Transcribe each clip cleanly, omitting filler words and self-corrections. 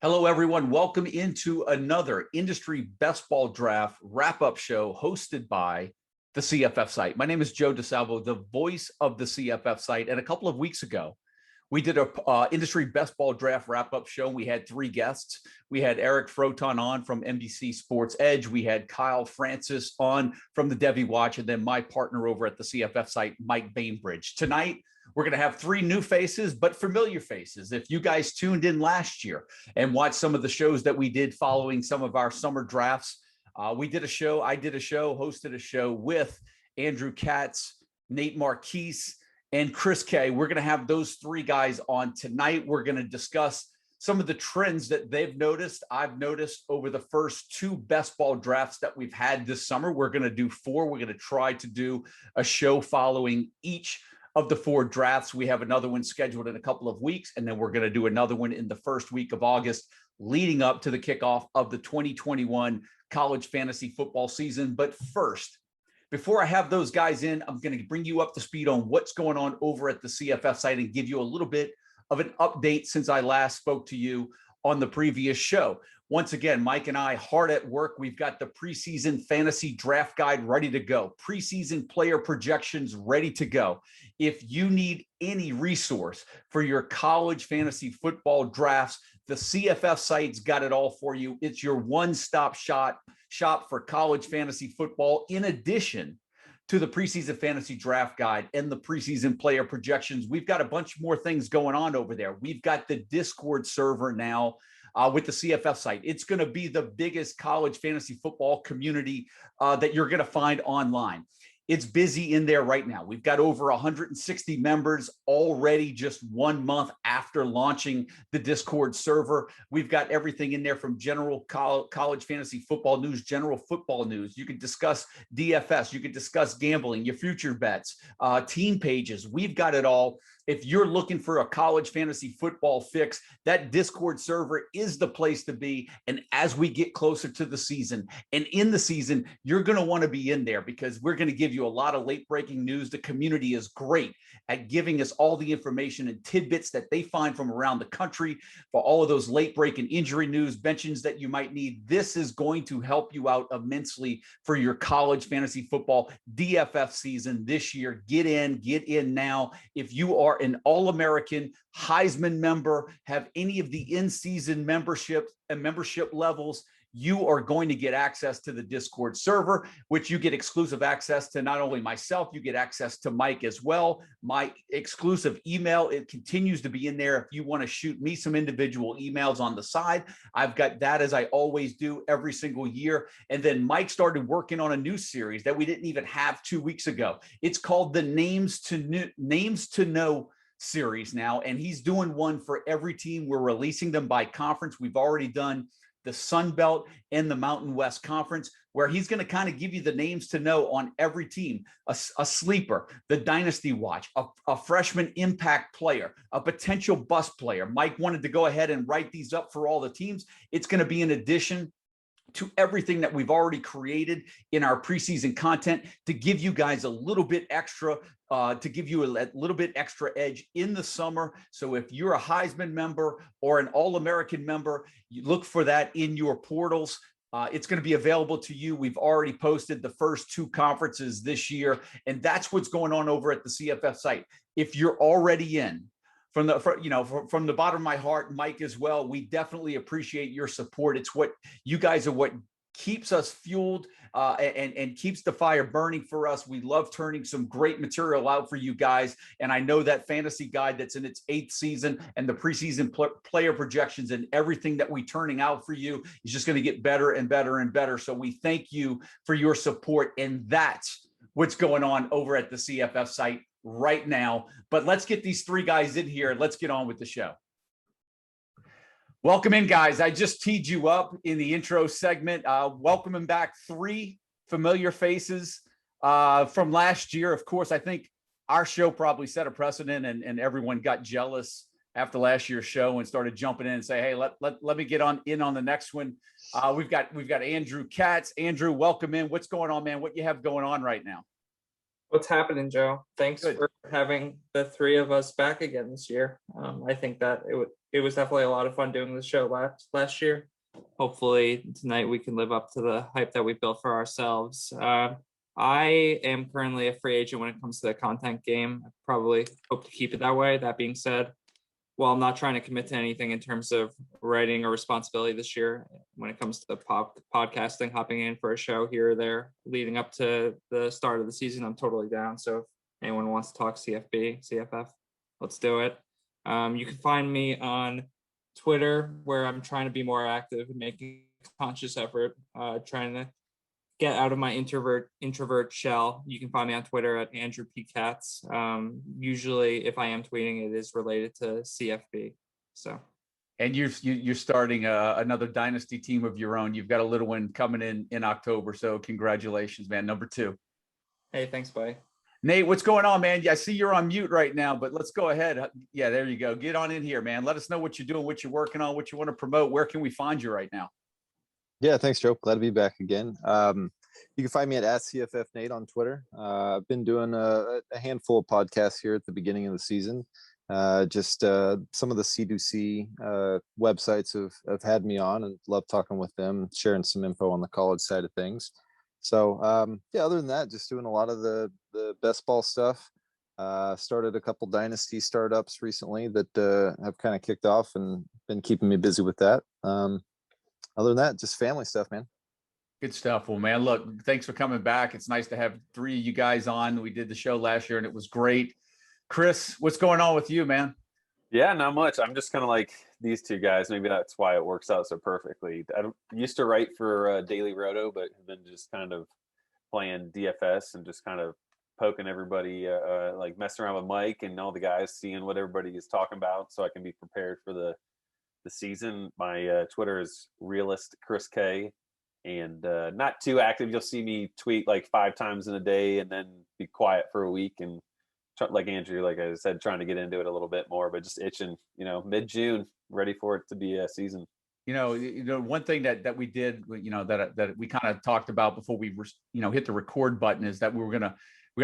Hello, everyone. Welcome into another industry best ball draft wrap-up show hosted by the CFF site. My name is Joe DeSalvo, the voice of the CFF site. And a couple of weeks ago, we did a industry best ball draft wrap-up show. We had three guests. We had Eric Froton on from NBC Sports Edge. We had Kyle Francis on from the Devy Watch, and then my partner over at the CFF site, Mike Bainbridge. Tonight, we're going to have three new faces, but familiar faces. If you guys tuned in last year and watched some of the shows that we did following some of our summer drafts, I did a show, hosted a show with Andrew Katz, Nate Marchese, and Chris K. We're going to have those three guys on tonight. We're going to discuss some of the trends that they've noticed, I've noticed over the first two best ball drafts that we've had this summer. We're going to do four. We're going to try to do a show following each of the four drafts. We have another one scheduled in a couple of weeks, and then we're going to do another one in the first week of August, leading up to the kickoff of the 2021 college fantasy football season. But first, before I have those guys in, I'm going to bring you up to speed on what's going on over at the CFF site and give you a little bit of an update since I last spoke to you on the previous show. Once again, Mike and I hard at work. We've got the preseason fantasy draft guide ready to go. Preseason player projections ready to go. If you need any resource for your college fantasy football drafts, the CFF site's got it all for you. It's your one-stop shop for college fantasy football, in addition to the preseason fantasy draft guide and the preseason player projections. We've got a bunch more things going on over there. We've got the Discord server now with the CFF site. It's going to be the biggest college fantasy football community that you're going to find online. It's busy in there right now. We've got over 160 members already just 1 month after launching the Discord server. We've got everything in there from general college fantasy football news, general football news. You can discuss DFS. You can discuss gambling, your future bets, team pages. We've got it all. If you're looking for a college fantasy football fix, that Discord server is the place to be. And as we get closer to the season and in the season, you're going to want to be in there because we're going to give you a lot of late breaking news. The community is great at giving us all the information and tidbits that they find from around the country for all of those late breaking injury news, mentions that you might need. This is going to help you out immensely for your college fantasy football DFF season this year. Get in now. If you are an All-American, Heisman member, have any of the in-season membership and membership levels, you are going to get access to the Discord server, which you get exclusive access to not only myself, you get access to Mike as well. My exclusive email, it continues to be in there. If you want to shoot me some individual emails on the side, I've got that, as I always do every single year. And then Mike started working on a new series that we didn't even have 2 weeks ago. It's called the Names to Know series now, and he's doing one for every team. We're releasing them by conference. We've already done the Sun Belt and the Mountain West Conference, where he's going to kind of give you the names to know on every team, a sleeper, the dynasty watch, a freshman impact player, a potential bust player. Mike wanted to go ahead and write these up for all the teams. It's going to be in addition to everything that we've already created in our preseason content to give you guys a little bit extra, to give you a little bit extra edge in the summer. So if you're a Heisman member or an All-American member, you look for that in your portals. It's going to be available to you. We've already posted the first two conferences this year, and that's what's going on over at the CFF site. If you're already in, from the bottom of my heart, Mike as well, we definitely appreciate your support. It's what you guys are, what keeps us fueled and keeps the fire burning for us. We love turning some great material out for you guys. And I know that fantasy guide that's in its 8th season and the preseason player projections and everything that we're turning out for you is just going to get better and better and better. So we thank you for your support. And that's what's going on over at the CFF site right now. But let's get these three guys in here and let's get on with the show. Welcome in, guys. I just teed you up in the intro segment. Welcoming back three familiar faces from last year. Of course, I think our show probably set a precedent and everyone got jealous after last year's show and started jumping in and say, hey, let me get in on the next one. We've got Andrew Katz. Andrew, welcome in. What's going on, man? What you have going on right now? What's happening, Joe? Thanks Good. for having the three of us back again this year. I think that it was definitely a lot of fun doing the show last year. Hopefully tonight we can live up to the hype that we built for ourselves. I am currently a free agent when it comes to the content game. I probably hope to keep it that way. That being said, while I'm not trying to commit to anything in terms of writing or responsibility this year, when it comes to the podcasting, hopping in for a show here or there leading up to the start of the season, I'm totally down. So if anyone wants to talk CFF, let's do it. You can find me on Twitter, where I'm trying to be more active and making a conscious effort, trying to get out of my introvert shell. You can find me on Twitter at Andrew Katz. Usually, if I am tweeting, it is related to CFB. So, and you're starting another dynasty team of your own. You've got a little one coming in October, so congratulations, man. Number 2. Hey, thanks, buddy. Nate, what's going on, man? Yeah, I see you're on mute right now, but let's go ahead. Yeah, there you go. Get on in here, man. Let us know what you're doing, what you're working on, what you want to promote. Where can we find you right now? Yeah, thanks, Joe. Glad to be back again. You can find me at @CFFNate on Twitter. I've been doing a handful of podcasts here at the beginning of the season. Just some of the C2C websites have had me on, and love talking with them, sharing some info on the college side of things. So yeah, other than that, just doing a lot of the best ball stuff. Started a couple dynasty startups recently that have kind of kicked off and been keeping me busy with that. Other than that, just family stuff, man. Good stuff. Well, man, look, thanks for coming back. It's nice to have 3 of you guys on. We did the show last year and it was great. Chris, what's going on with you, man? Yeah, not much. I'm just kind of like these two guys. Maybe that's why it works out so perfectly. I used to write for Daily Roto, but have been just kind of playing DFS and just kind of poking everybody, like messing around with Mike and all the guys, seeing what everybody is talking about so I can be prepared for the season. My Twitter is realist Chris K, and not too active. You'll see me tweet like 5 times in a day and then be quiet for a week, and like Andrew, like I said, trying to get into it a little bit more, but just itching, mid-June, ready for it to be a season. One thing that we did, that we kind of talked about before we were, hit the record button, is that we're gonna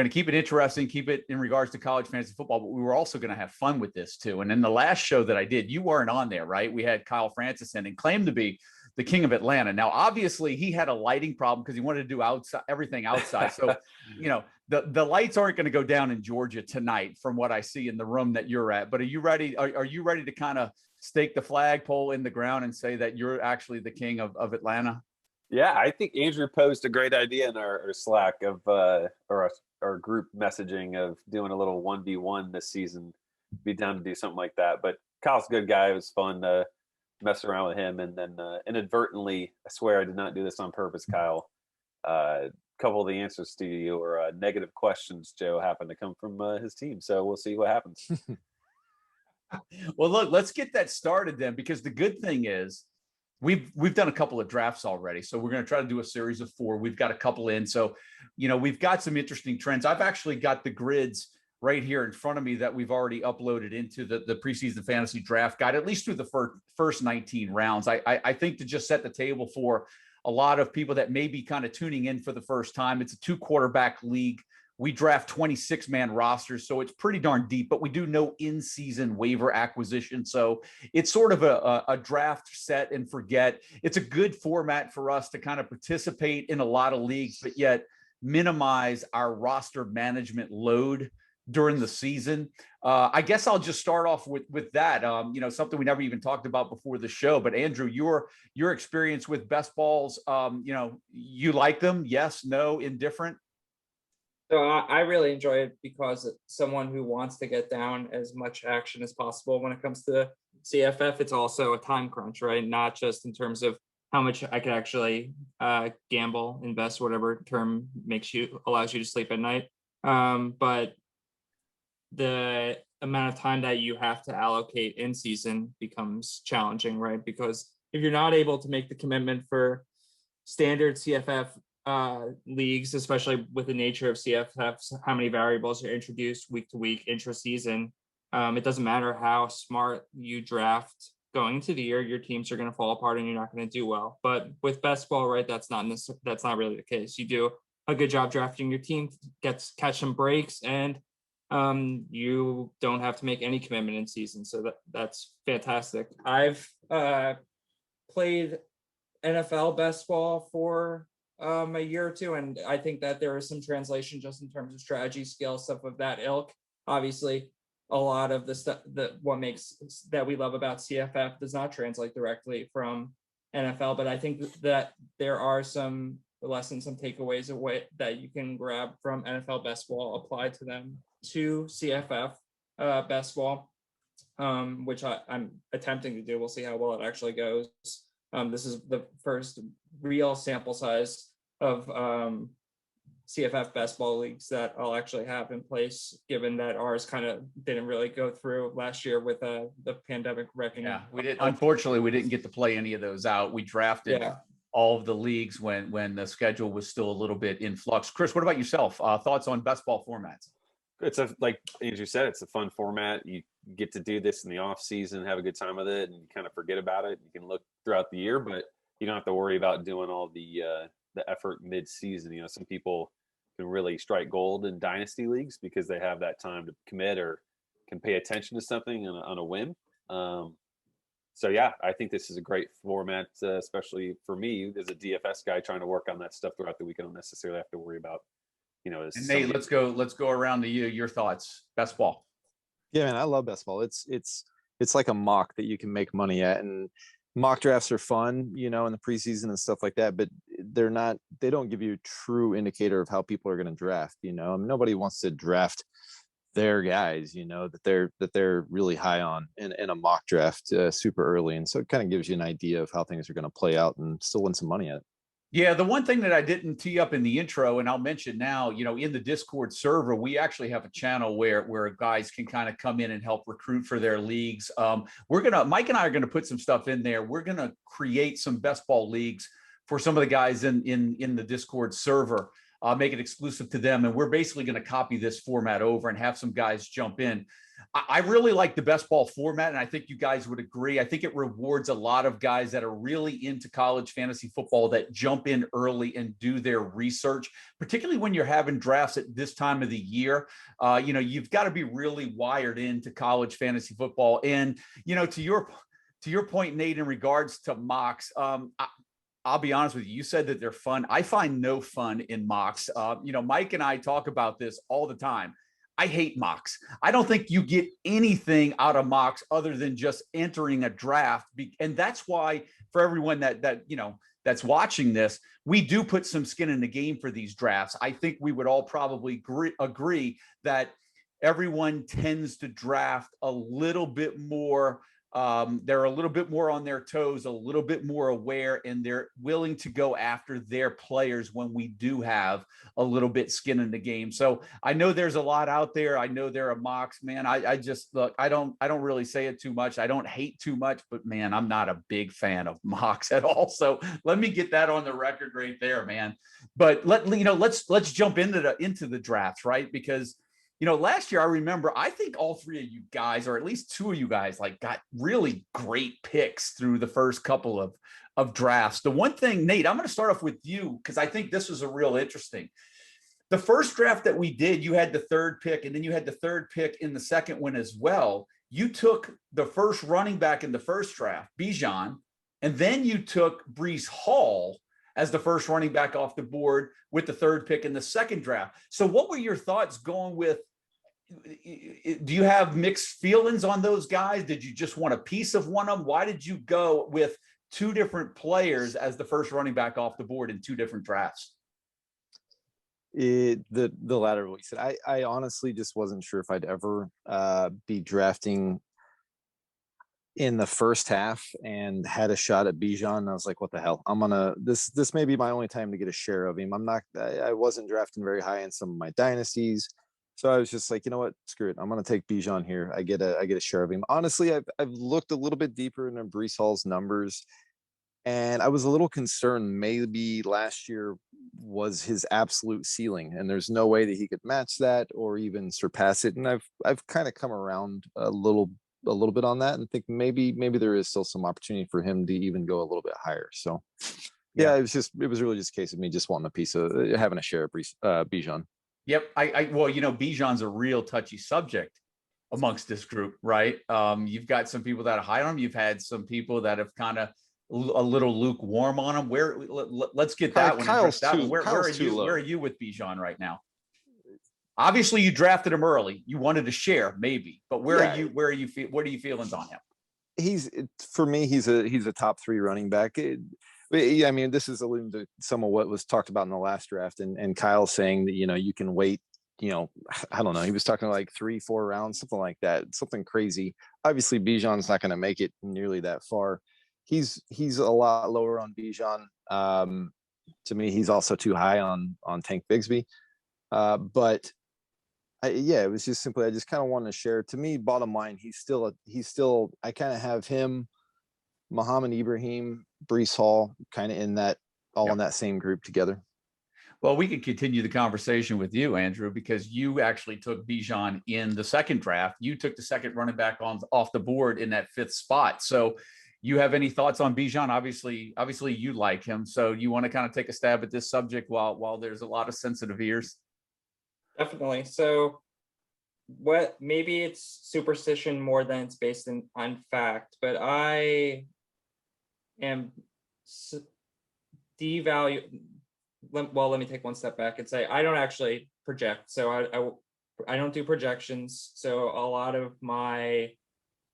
keep it interesting, keep it in regards to college fantasy football, but we were also gonna have fun with this too. And in the last show that I did, you weren't on there, right? We had Kyle Francis in and claimed to be the king of Atlanta. Now, obviously, he had a lighting problem because he wanted to do everything outside. So, the lights aren't going to go down in Georgia tonight, from what I see in the room that you're at. But are you ready? Are you ready to kind of stake the flagpole in the ground and say that you're actually the king of Atlanta? Yeah, I think Andrew posed a great idea in our Slack of our group messaging of doing a little 1v1 this season. Be down to do something like that. But Kyle's a good guy. It was fun to mess around with him, and then inadvertently, I swear I did not do this on purpose, Kyle. A couple of the answers to your negative questions, Joe, happened to come from his team. So we'll see what happens. Well, look, let's get that started then, because the good thing is we've done a couple of drafts already. So we're going to try to do a series of 4. We've got a couple in. So, we've got some interesting trends. I've actually got the grids right here in front of me that we've already uploaded into the preseason fantasy draft guide, at least through the first 19 rounds. I think, to just set the table for a lot of people that may be kind of tuning in for the first time, it's a 2-quarterback league. We draft 26-man rosters, so it's pretty darn deep, but we do no in-season waiver acquisition. So it's sort of a draft set and forget. It's a good format for us to kind of participate in a lot of leagues, but yet minimize our roster management load during the season. I guess I'll just start off with that. Something we never even talked about before the show. But Andrew, your experience with best balls, you like them? Yes, no, indifferent? So I really enjoy it because someone who wants to get down as much action as possible when it comes to CFF, it's also a time crunch, right? Not just in terms of how much I could actually gamble, invest, whatever term allows you to sleep at night, but the amount of time that you have to allocate in season becomes challenging, right? Because if you're not able to make the commitment for standard CFF leagues, especially with the nature of CFFs, how many variables are introduced week to week, intra-season, it doesn't matter how smart you draft going into the year, your teams are going to fall apart and you're not going to do well. But with best ball, right, that's not really the case. You do a good job drafting your team, catch some breaks, and you don't have to make any commitment in season. So that's fantastic. I've played NFL best ball for a year or two, and I think that there is some translation just in terms of strategy, skill, stuff of that ilk. Obviously, a lot of the stuff that we love about CFF does not translate directly from NFL, but I think that there are some lessons, some takeaways away that you can grab from NFL best ball, apply to them to CFF best ball, which I'm attempting to do. We'll see how well it actually goes. This is the first real sample size of CFF best ball leagues that I'll actually have in place, given that ours kind of didn't really go through last year with the pandemic wrecking. Yeah, we didn't. Unfortunately, we didn't get to play any of those out. We drafted all of the leagues when the schedule was still a little bit in flux. Chris, what about yourself? Thoughts on best ball formats? It's like Andrew said, it's a fun format. You get to do this in the off season, have a good time with it, and you kind of forget about it. You can look throughout the year, but you don't have to worry about doing all the effort mid season. You know, some people can really strike gold in dynasty leagues because they have that time to commit or can pay attention to something on a whim. So yeah, I think this is a great format, especially for me as a DFS guy trying to work on that stuff throughout the week. I don't necessarily have to worry about, you know. And Nate, let's go around to you. Your thoughts, best ball. Yeah, man, I love best ball. It's like a mock that you can make money at, and mock drafts are fun, you know, in the preseason and stuff like that, but they don't give you a true indicator of how people are going to draft. You know, I mean, nobody wants to draft their guys, you know, that they're really high on in a mock draft super early. And so it kind of gives you an idea of how things are going to play out and still win some money at it. Yeah, the one thing that I didn't tee up in the intro, and I'll mention now, you know, in the Discord server, we actually have a channel where guys can kind of come in and help recruit for their leagues. Mike and I are gonna put some stuff in there. We're gonna create some best ball leagues for some of the guys in the Discord server, make it exclusive to them, and we're basically gonna copy this format over and have some guys jump in. I really like the best ball format, and I think you guys would agree. I think it rewards a lot of guys that are really into college fantasy football that jump in early and do their research, particularly when you're having drafts at this time of the year. You know, you've got to be really wired into college fantasy football. And, you know, to your point, Nate, in regards to mocks, I'll be honest with you. You said that they're fun. I find no fun in mocks. You know, Mike and I talk about this all the time. I hate mocks. I don't think you get anything out of mocks other than just entering a draft. And that's why for everyone that you know, that's watching this, we do put some skin in the game for these drafts. I think we would all probably agree that everyone tends to draft a little bit more. They're a little bit more on their toes, a little bit more aware, and they're willing to go after their players when we do have a little bit skin in the game. So I know there's a lot out there. I know there are mocks, man. I just look, I don't really say it too much. I don't hate too much, but man, I'm not a big fan of mocks at all. So let me get that on the record right there, man. But let's jump into the drafts, right? Because you know, last year, I remember, I think all three of you guys, or at least two of you guys, like got really great picks through the first couple of drafts. The one thing, Nate, I'm going to start off with you because I think this was a real interesting. The first draft that we did, you had the third pick, and then you had the third pick in the second one as well. You took the first running back in the first draft, Bijan, and then you took Breece Hall as the first running back off the board with the third pick in the second draft. So what were your thoughts going with? Do you have mixed feelings on those guys? Did you just want a piece of one of them? Why did you go with two different players as the first running back off the board in two different drafts? The latter, what you said. I honestly just wasn't sure if I'd ever be drafting in the first half and had a shot at Bijan. And I was like, what the hell? This may be my only time to get a share of him. I wasn't drafting very high in some of my dynasties. So I was just like, you know what, screw it. I'm going to take Bijan here. I get a share of him. Honestly, I've looked a little bit deeper into Breece Hall's numbers, and I was a little concerned maybe last year was his absolute ceiling, and there's no way that he could match that or even surpass it. And I've kind of come around a little bit on that and think maybe there is still some opportunity for him to even go a little bit higher. So Yeah, it was really just a case of me just wanting a piece of having a share of Bijan. Yep. Well, Bijan's a real touchy subject amongst this group, right? You've got some people that are high on him. You've had some people that have kind of a little lukewarm on him. Let's get that one. Kyle's too Where are you? low. Where are you with Bijan right now? Obviously, you drafted him early. You wanted to share, maybe, but where are you? What are you feelings on him? For me, he's a top 3 running back. I mean, this is alluding to some of what was talked about in the last draft, and Kyle saying that you can wait. I don't know. He was talking like 3-4 rounds, something like that, something crazy. Obviously, Bijan's not going to make it nearly that far. He's a lot lower on Bijan. To me, he's also too high on Tank Bigsby. But it was just simply I just kind of wanted to share. To me, bottom line, he's still I kind of have him, Muhammad Ibrahim, Breece Hall, kind of in that in that same group together. Well, we could continue the conversation with you, Andrew, because you actually took Bijan in the second draft. You took the second running back off the board in that 5th spot. So you have any thoughts on Bijan? Obviously you like him. So you want to kind of take a stab at this subject while there's a lot of sensitive ears? Definitely. So maybe it's superstition more than it's based on fact, but I am let me take one step back and say I don't actually project. So I don't do projections. So a lot of my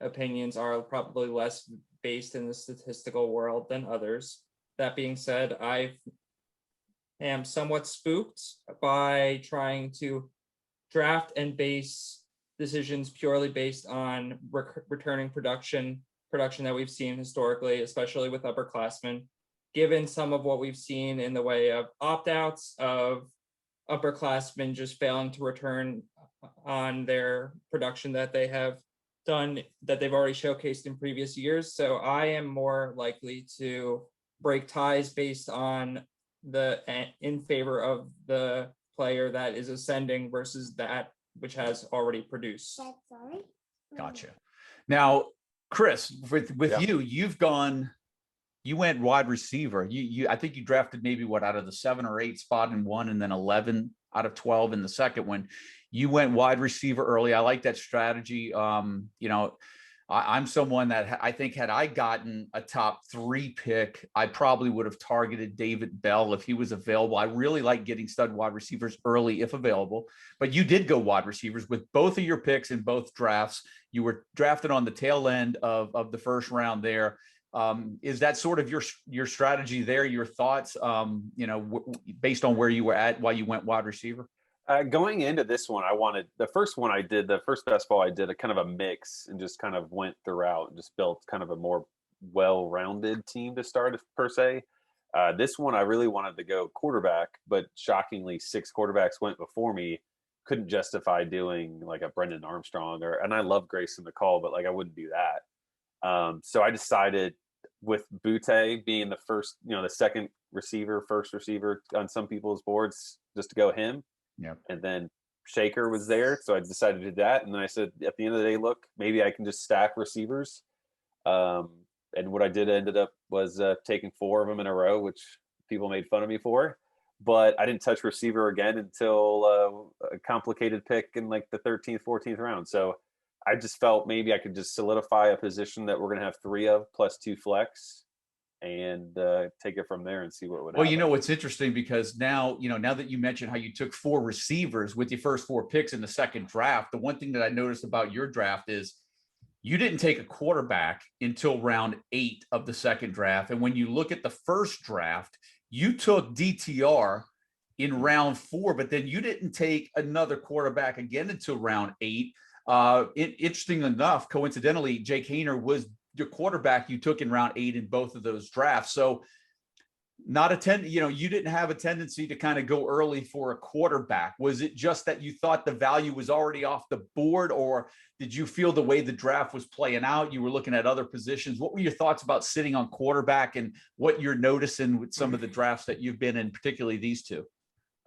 opinions are probably less based in the statistical world than others. That being said, I am somewhat spooked by trying to draft and base decisions purely based on returning production that we've seen historically, especially with upperclassmen, given some of what we've seen in the way of opt-outs of upperclassmen just failing to return on their production that they have done, that they've already showcased in previous years. So I am more likely to break ties based on in favor of the player that is ascending versus that which has already produced. Gotcha. Now, Chris, with you went wide receiver. I think you drafted maybe out of the 7 or 8 spot in one, and then 11 out of 12 in the second one. You went wide receiver early. I like that strategy. I'm someone that I think had I gotten a top 3 pick, I probably would have targeted David Bell if he was available. I really like getting stud wide receivers early if available, but you did go wide receivers with both of your picks in both drafts. You were drafted on the tail end of the first round there. Is that sort of your strategy there? Your thoughts, based on where you were at while you went wide receiver? Going into this one, the first best ball I did a kind of a mix and just kind of went throughout and just built kind of a more well-rounded team to start per se. This one, I really wanted to go quarterback, but shockingly 6 quarterbacks went before me. Couldn't justify doing like a Brendan Armstrong and I love Grayson McCall, but like I wouldn't do that. So I decided with Butte being the first, the second receiver, first receiver on some people's boards, just to go him. Yeah. And then Shaker was there. So I decided to do that. And then I said, at the end of the day, look, maybe I can just stack receivers. And what I ended up was taking 4 of them in a row, which people made fun of me for. But I didn't touch receiver again until a complicated pick in like the 13th, 14th round. So I just felt maybe I could just solidify a position that we're going to have 3 of plus 2 flex and take it from there and see what would happen. Well, what's interesting, because now that you mentioned how you took 4 receivers with your first 4 picks in the second draft, the one thing that I noticed about your draft is you didn't take a quarterback until round 8 of the second draft. And when you look at the first draft, you took DTR in round 4, but then you didn't take another quarterback again until round 8. Interesting enough, coincidentally, Jake Hayner was your quarterback you took in round 8 in both of those drafts. So you didn't have a tendency to kind of go early for a quarterback. Was it just that you thought the value was already off the board, or did you feel the way the draft was playing out, you were looking at other positions? What were your thoughts about sitting on quarterback and what you're noticing with some of the drafts that you've been in, particularly these 2?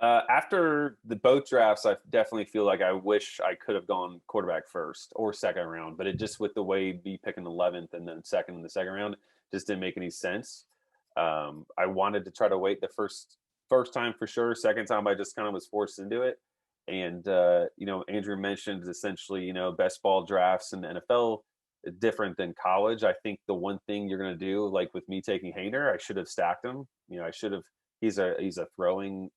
After both drafts, I definitely feel like I wish I could have gone quarterback first or second round, but it just with the way be picking 11th and then second in the second round just didn't make any sense. I wanted to try to wait the first time for sure. Second time, I just kind of was forced into it. And Andrew mentioned essentially, best ball drafts in the NFL different than college. I think the one thing you're going to do, like with me taking Hayner, I should have stacked him. I should have. He's a throwing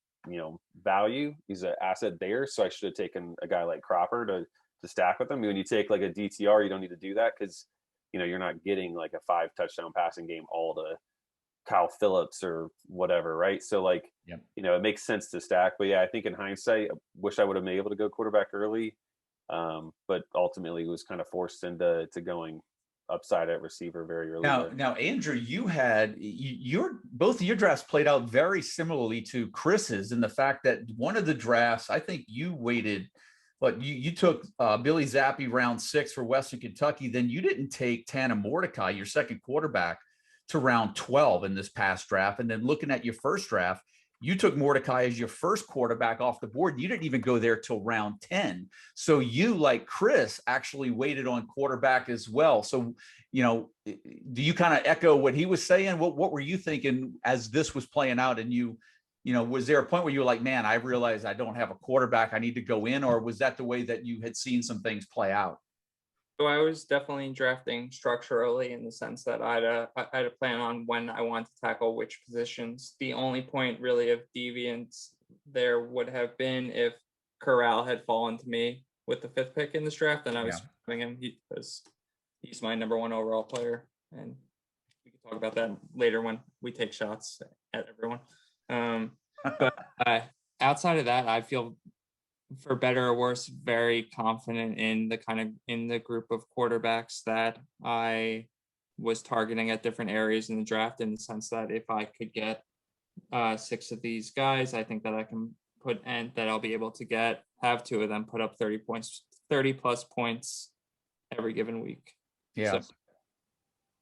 value. He's an asset there, so I should have taken a guy like Cropper to stack with him. When you take like a DTR, you don't need to do that because you're not getting like a 5 touchdown passing game all to Kyle Phillips or whatever, right? So like, it makes sense to stack. But yeah, I think in hindsight, I wish I would have been able to go quarterback early. But ultimately was kind of forced into going upside at receiver very early. Now, Andrew, you had both of your drafts played out very similarly to Chris's in the fact that one of the drafts, I think you waited, you took Billy Zappi round 6 for Western Kentucky. Then you didn't take Tana Mordecai, your second quarterback, to round 12 in this past draft. And then looking at your first draft, you took Mordecai as your first quarterback off the board. You didn't even go there till round 10. So you, like Chris, actually waited on quarterback as well. So, do you kind of echo what he was saying? What were you thinking as this was playing out? And was there a point where you were like, man, I realized I don't have a quarterback, I need to go in? Or was that the way that you had seen some things play out? So I was definitely drafting structurally in the sense that I had a plan on when I want to tackle which positions. The only point really of deviance there would have been if Corral had fallen to me with the 5th pick in this draft, and I was having him because he's my number 1 overall player. And we can talk about that later when we take shots at everyone. But outside of that, I feel, for better or worse, very confident in the group of quarterbacks that I was targeting at different areas in the draft, in the sense that if I could get 6 of these guys, I think that I can that I'll be able to have 2 of them put up 30 plus points every given week. Yeah. So.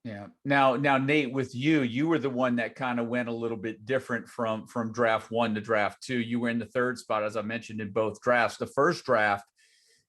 Yeah. Now, Nate, with you were the one that kind of went a little bit different from draft 1 to draft 2. You were in the 3rd spot, as I mentioned, in both drafts. The first draft,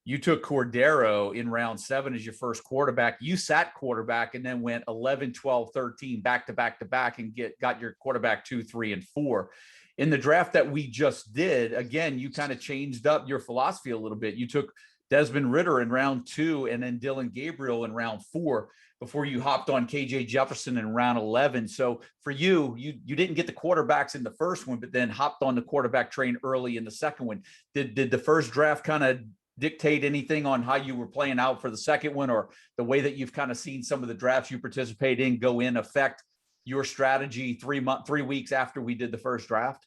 you took Cordero in round 7 as your first quarterback. You sat quarterback and then went 11, 12, 13 back to back and got your quarterback 2, 3, and 4. In the draft that we just did, again, you kind of changed up your philosophy a little bit. You took Desmond Ridder in round 2 and then Dylan Gabriel in round 4 before you hopped on KJ Jefferson in round 11. So for you didn't get the quarterbacks in the first one, but then hopped on the quarterback train early in the second one. Did the first draft kind of dictate anything on how you were playing out for the second one, or the way that you've kind of seen some of the drafts you participate in go in affect your strategy 3 weeks after we did the first draft?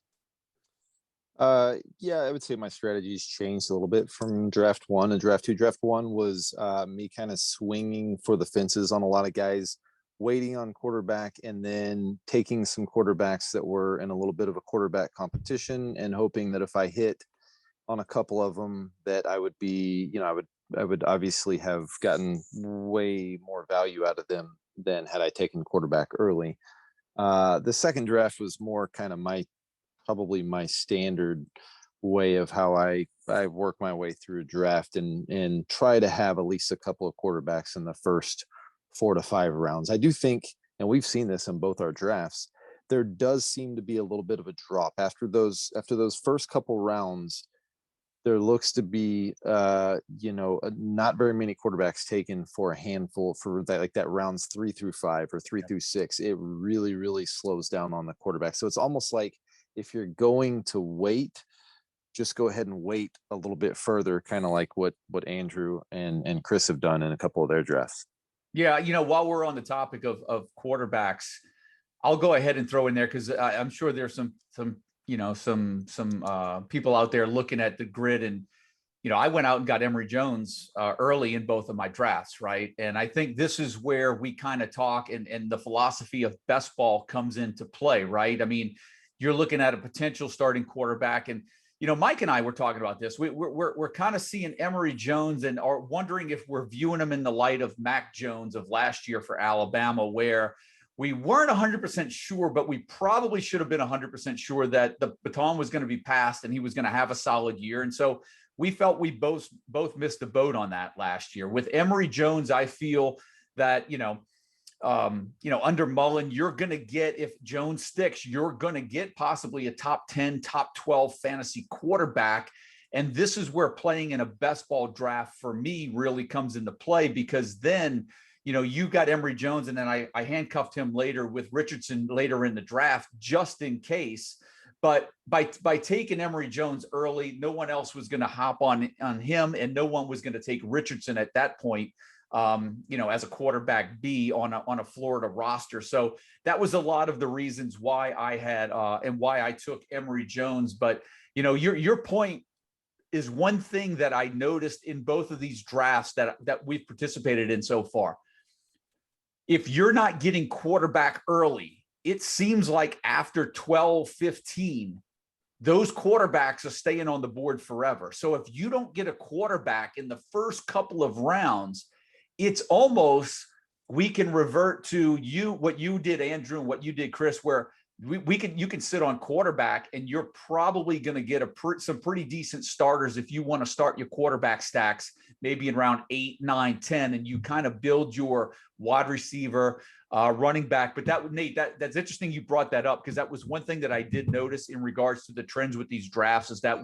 Yeah, I would say my strategy's changed a little bit from draft 1 to draft 2. Draft 1 was me kind of swinging for the fences on a lot of guys, waiting on quarterback, and then taking some quarterbacks that were in a little bit of a quarterback competition, and hoping that if I hit on a couple of them, that I would be, I would obviously have gotten way more value out of them than had I taken quarterback early. The second draft was more kind of probably my standard way of how I work my way through a draft, and try to have at least a couple of quarterbacks in the first 4 to 5 rounds. I do think, and we've seen this in both our drafts, there does seem to be a little bit of a drop after those first couple rounds. There looks to be, not very many quarterbacks taken for a handful for that, like that rounds 3 through 5 or 3 through 6. It really, really slows down on the quarterback. So it's almost like, if you're going to wait, just go ahead and wait a little bit further, kind of like what Andrew and Chris have done in a couple of their drafts. Yeah, while we're on the topic of quarterbacks, I'll go ahead and throw in there, because I'm sure there's some people out there looking at the grid, and I went out and got Emory Jones early in both of my drafts, right? And I think this is where we kind of talk, and the philosophy of best ball comes into play, right? I mean, you're looking at a potential starting quarterback, and Mike and I were talking about this. We're kind of seeing Emory Jones and are wondering if we're viewing him in the light of Mac Jones of last year for Alabama, where we weren't 100% sure, but we probably should have been 100% sure that the baton was going to be passed and he was going to have a solid year. And so we felt we both missed the boat on that last year. With Emory Jones, I feel that under Mullen, you're going to get, if Jones sticks, you're going to get possibly a top 10, top 12 fantasy quarterback. And this is where playing in a best ball draft for me really comes into play, because then, you got Emory Jones, and then I handcuffed him later with Richardson later in the draft, just in case. But by taking Emory Jones early, no one else was going to hop on him, and no one was going to take Richardson at that point, as a quarterback B on a Florida roster. So that was a lot of the reasons why I had and why I took Emory Jones. But your point is one thing that I noticed in both of these drafts that we've participated in so far. If you're not getting quarterback early, it seems like after 12, 15, those quarterbacks are staying on the board forever. So if you don't get a quarterback in the first couple of rounds, it's almost, we can revert to what you did, Andrew, and what you did, Chris, where you can sit on quarterback, and you're probably going to get some pretty decent starters if you want to start your quarterback stacks maybe in round 8, 9, 10, and you kind of build your wide receiver, running back. But Nate, that's interesting you brought that up, because that was one thing that I did notice in regards to the trends with these drafts, is that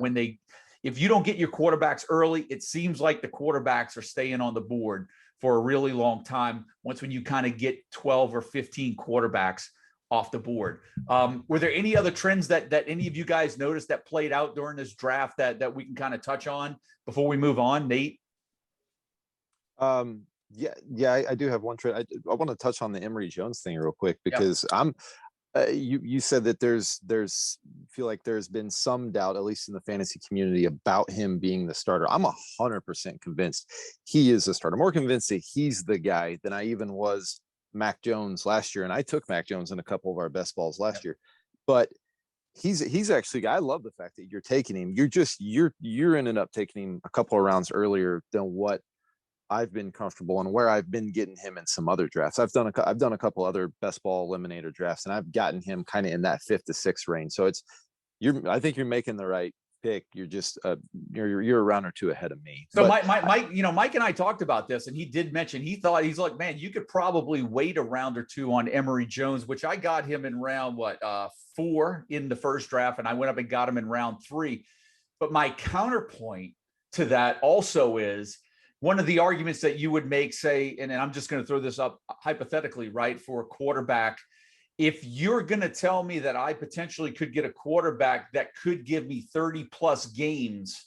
if you don't get your quarterbacks early, it seems like the quarterbacks are staying on the board for a really long time when you kind of get 12 or 15 quarterbacks off the board. Were there any other trends that any of you guys noticed that played out during this draft that we can kind of touch on before we move on? Nate? Yeah, I do have one trend. I want to touch on the Emory Jones thing real quick, because you said that feel like there's been some doubt, at least in the fantasy community, about him being the starter. I'm 100% convinced he is a starter. More convinced that he's the guy than I even was Mac Jones last year. And I took Mac Jones in a couple of our best balls last year, but he's actually, I love the fact that you're taking him. You're ended up taking him a couple of rounds earlier than what I've been comfortable and where I've been getting him in some other drafts. I've done a couple other best ball eliminator drafts, and I've gotten him kind of in that 5th to 6th range. So I think you're making the right pick. You're just you're a round or two ahead of me. So Mike, Mike and I talked about this, and he did mention he's like, man, you could probably wait a round or two on Emory Jones, which I got him in round 4 in the first draft, and I went up and got him in round 3. But my counterpoint to that also is, one of the arguments that you would make, say, and I'm just going to throw this up hypothetically, right, for a quarterback, if you're going to tell me that I potentially could get a quarterback that could give me 30 plus games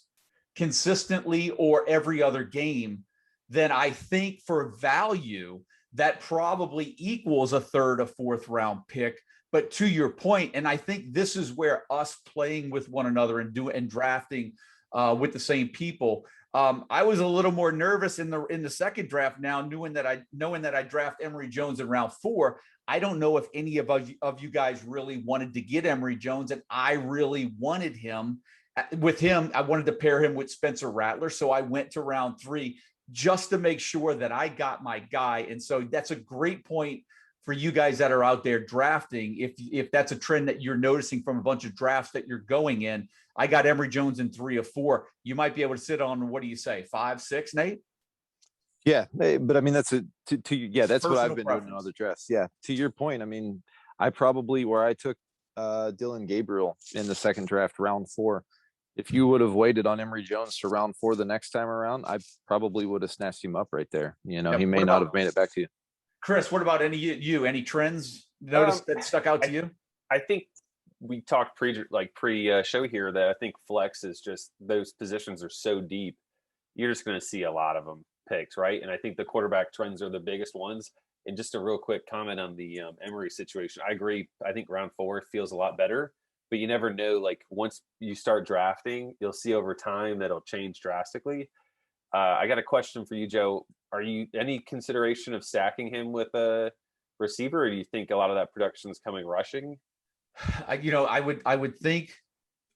consistently or every other game, then I think for value, that probably equals a 3rd or 4th round pick. But to your point, and I think this is where us playing with one another and drafting with the same people, I was a little more nervous in the second draft now, knowing that I draft Emory Jones in round 4. I don't know if any of you guys really wanted to get Emory Jones, and I really wanted him. With him, I wanted to pair him with Spencer Rattler, so I went to round 3 just to make sure that I got my guy. And so that's a great point for you guys that are out there drafting. If that's a trend that you're noticing from a bunch of drafts that you're going in, I got Emory Jones in 3 or 4. You might be able to sit on, what do you say, 5, 6, Nate? Yeah, but I mean, that's that's what I've been doing in other drafts. Yeah, to your point, I mean, I probably, where I took Dylan Gabriel in the second draft, round 4. If you would have waited on Emory Jones to round 4 the next time around, I probably would have snatched him up right there. He may not have made it back to you. Chris, what about any trends noticed that stuck out to you? I think we talked pre-show here that I think flex is just, those positions are so deep, you're just going to see a lot of them picks, right? And I think the quarterback trends are the biggest ones. And just a real quick comment on the Emory situation, I agree. I think round 4 feels a lot better, but you never know. Like, once you start drafting, you'll see over time that'll change drastically. I got a question for you, Joe. Are you any consideration of stacking him with a receiver, or do you think a lot of that production is coming rushing? I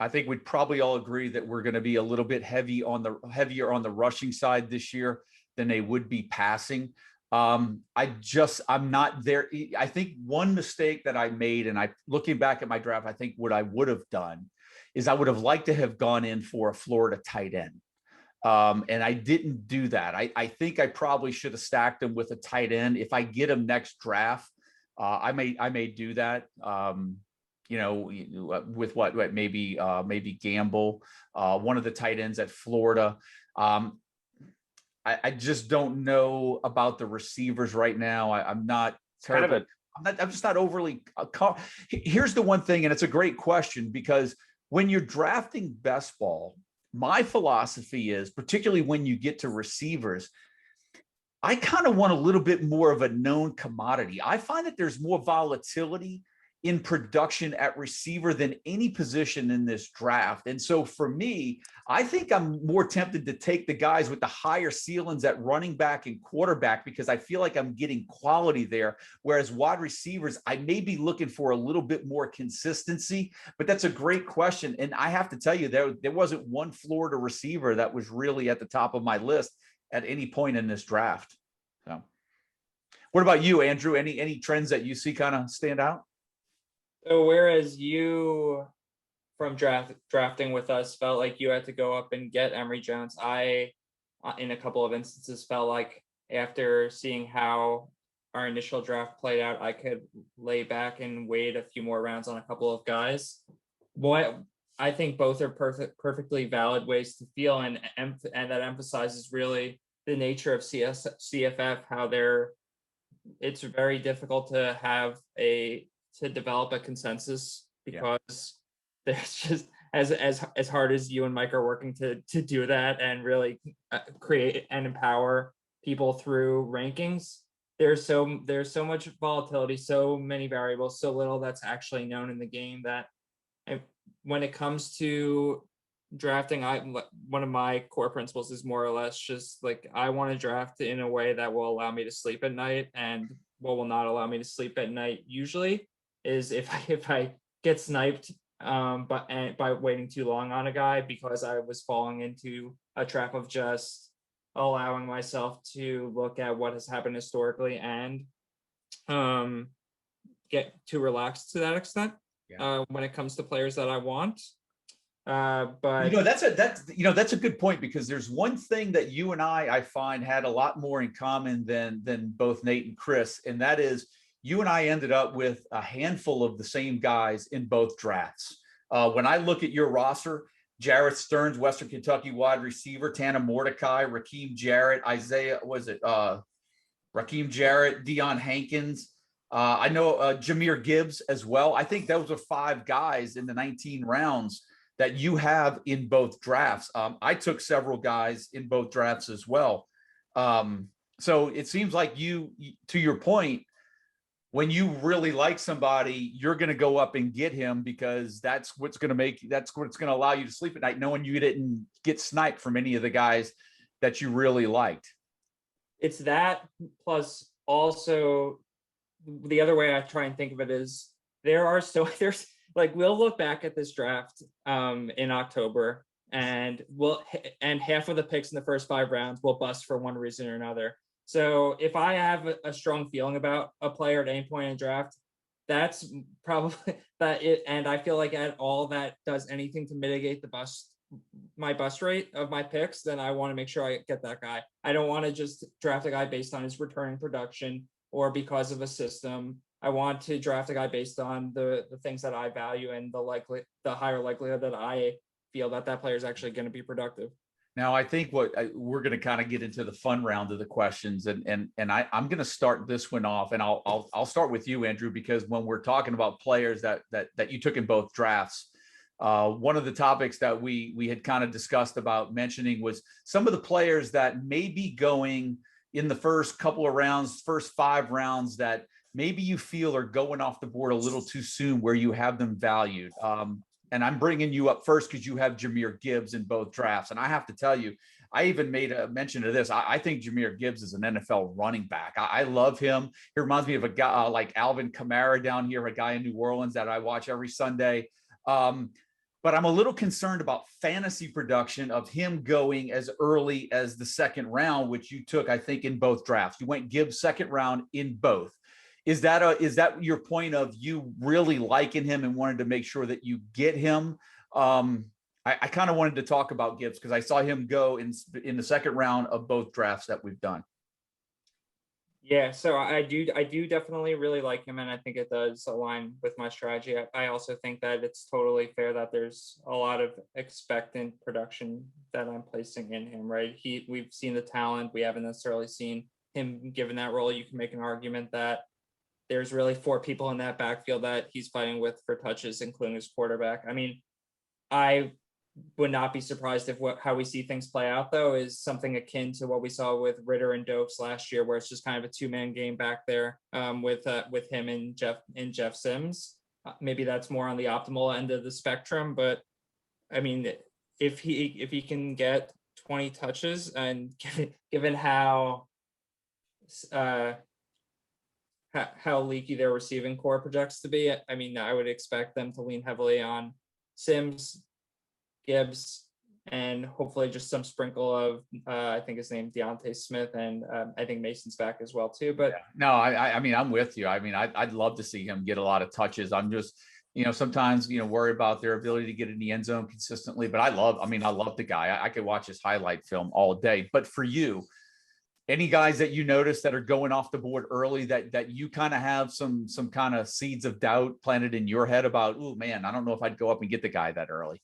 think we'd probably all agree that we're going to be a little bit heavier on the rushing side this year than they would be passing. I'm not there. I think one mistake that I made, and looking back at my draft, I think what I would have done is I would have liked to have gone in for a Florida tight end. And I didn't do that. I think I probably should have stacked him with a tight end. If I get him next draft, I may do that. With what maybe Gamble, one of the tight ends at Florida. I just don't know about the receivers right now. I'm not terribly. I'm just not overly. Here's the one thing, and it's a great question, because when you're drafting best ball, my philosophy is, particularly when you get to receivers, I kind of want a little bit more of a known commodity. I find that there's more volatility in production at receiver than any position in this draft. And so for me, I think I'm more tempted to take the guys with the higher ceilings at running back and quarterback, because I feel like I'm getting quality there. Whereas wide receivers, I may be looking for a little bit more consistency. But that's a great question. And I have to tell you, there wasn't one Florida receiver that was really at the top of my list at any point in this draft. So what about you, Andrew? Any trends that you see kind of stand out? So whereas you, from drafting with us, felt like you had to go up and get Emory Jones, I, in a couple of instances, felt like after seeing how our initial draft played out, I could lay back and wait a few more rounds on a couple of guys. What I think both are perfectly valid ways to feel, and that emphasizes really the nature of CFF, how it's very difficult to develop a consensus, because there's just as hard as you and Mike are working to do that and really create and empower people through rankings. There's so much volatility, so many variables, so little that's actually known in the game, that when it comes to drafting, one of my core principles is more or less just like, I want to draft in a way that will allow me to sleep at night, and what will not allow me to sleep at night usually is if I get sniped by waiting too long on a guy, because I was falling into a trap of just allowing myself to look at what has happened historically and get too relaxed to that extent when it comes to players that I want. But that's a good point, because there's one thing that you and I find had a lot more in common than both Nate and Chris, and that is you and I ended up with a handful of the same guys in both drafts. When I look at your roster, Jarrett Stearns, Western Kentucky wide receiver, Tana Mordecai, Raheem Jarrett, Raheem Jarrett, Deion Hankins. I know Jahmyr Gibbs as well. I think those are 5 guys in the 19 rounds that you have in both drafts. I took several guys in both drafts as well. So it seems like you, to your point, when you really like somebody, you're going to go up and get him, because that's what's going to allow you to sleep at night, knowing you didn't get sniped from any of the guys that you really liked. It's that, plus also the other way I try and think of it is there's like, we'll look back at this draft in October, and half of the picks in the first 5 rounds will bust for one reason or another. So if I have a strong feeling about a player at any point in draft, that's probably and I feel like at all that does anything to mitigate my bust rate of my picks, then I want to make sure I get that guy. I don't want to just draft a guy based on his returning production or because of a system. I want to draft a guy based on the things that I value and the higher likelihood that I feel that player is actually going to be productive. Now, I think we're going to kind of get into the fun round of the questions, and I'm going to start this one off, and I'll start with you, Andrew, because when we're talking about players that you took in both drafts, one of the topics that we had kind of discussed about mentioning was some of the players that may be going in the first couple of rounds, first 5 rounds, that maybe you feel are going off the board a little too soon, where you have them valued. And I'm bringing you up first because you have Jahmyr Gibbs in both drafts. And I have to tell you, I even made a mention of this. I think Jahmyr Gibbs is an NFL running back. I love him. He reminds me of a guy like Alvin Kamara down here, a guy in New Orleans that I watch every Sunday. But I'm a little concerned about fantasy production of him going as early as the 2nd round, which you took, I think, in both drafts. You went Gibbs 2nd round in both. Is that your point of you really liking him and wanted to make sure that you get him? I kind of wanted to talk about Gibbs because I saw him go in the second round of both drafts that we've done. Yeah, so I do definitely really like him, and I think it does align with my strategy. I also think that it's totally fair that there's a lot of expectant production that I'm placing in him, right? We've seen the talent, we haven't necessarily seen him given that role. You can make an argument that there's really 4 people in that backfield that he's fighting with for touches, including his quarterback. I mean, I would not be surprised if how we see things play out, though, is something akin to what we saw with Ritter and Dokes last year, where it's just kind of a 2-man game back there with him and Jeff Sims. Maybe that's more on the optimal end of the spectrum, but I mean, if he can get 20 touches, and given how leaky their receiving core projects to be, I mean, I would expect them to lean heavily on Sims, Gibbs, and hopefully just some sprinkle of I think his name Deontay Smith, and I think Mason's back as well too. But yeah. No, I mean, I'm with you. I mean, I'd love to see him get a lot of touches. I'm just, sometimes, worry about their ability to get in the end zone consistently, but I love the guy. I could watch his highlight film all day. But for you, any guys that you notice that are going off the board early that you kind of have some kind of seeds of doubt planted in your head about, oh man, I don't know if I'd go up and get the guy that early?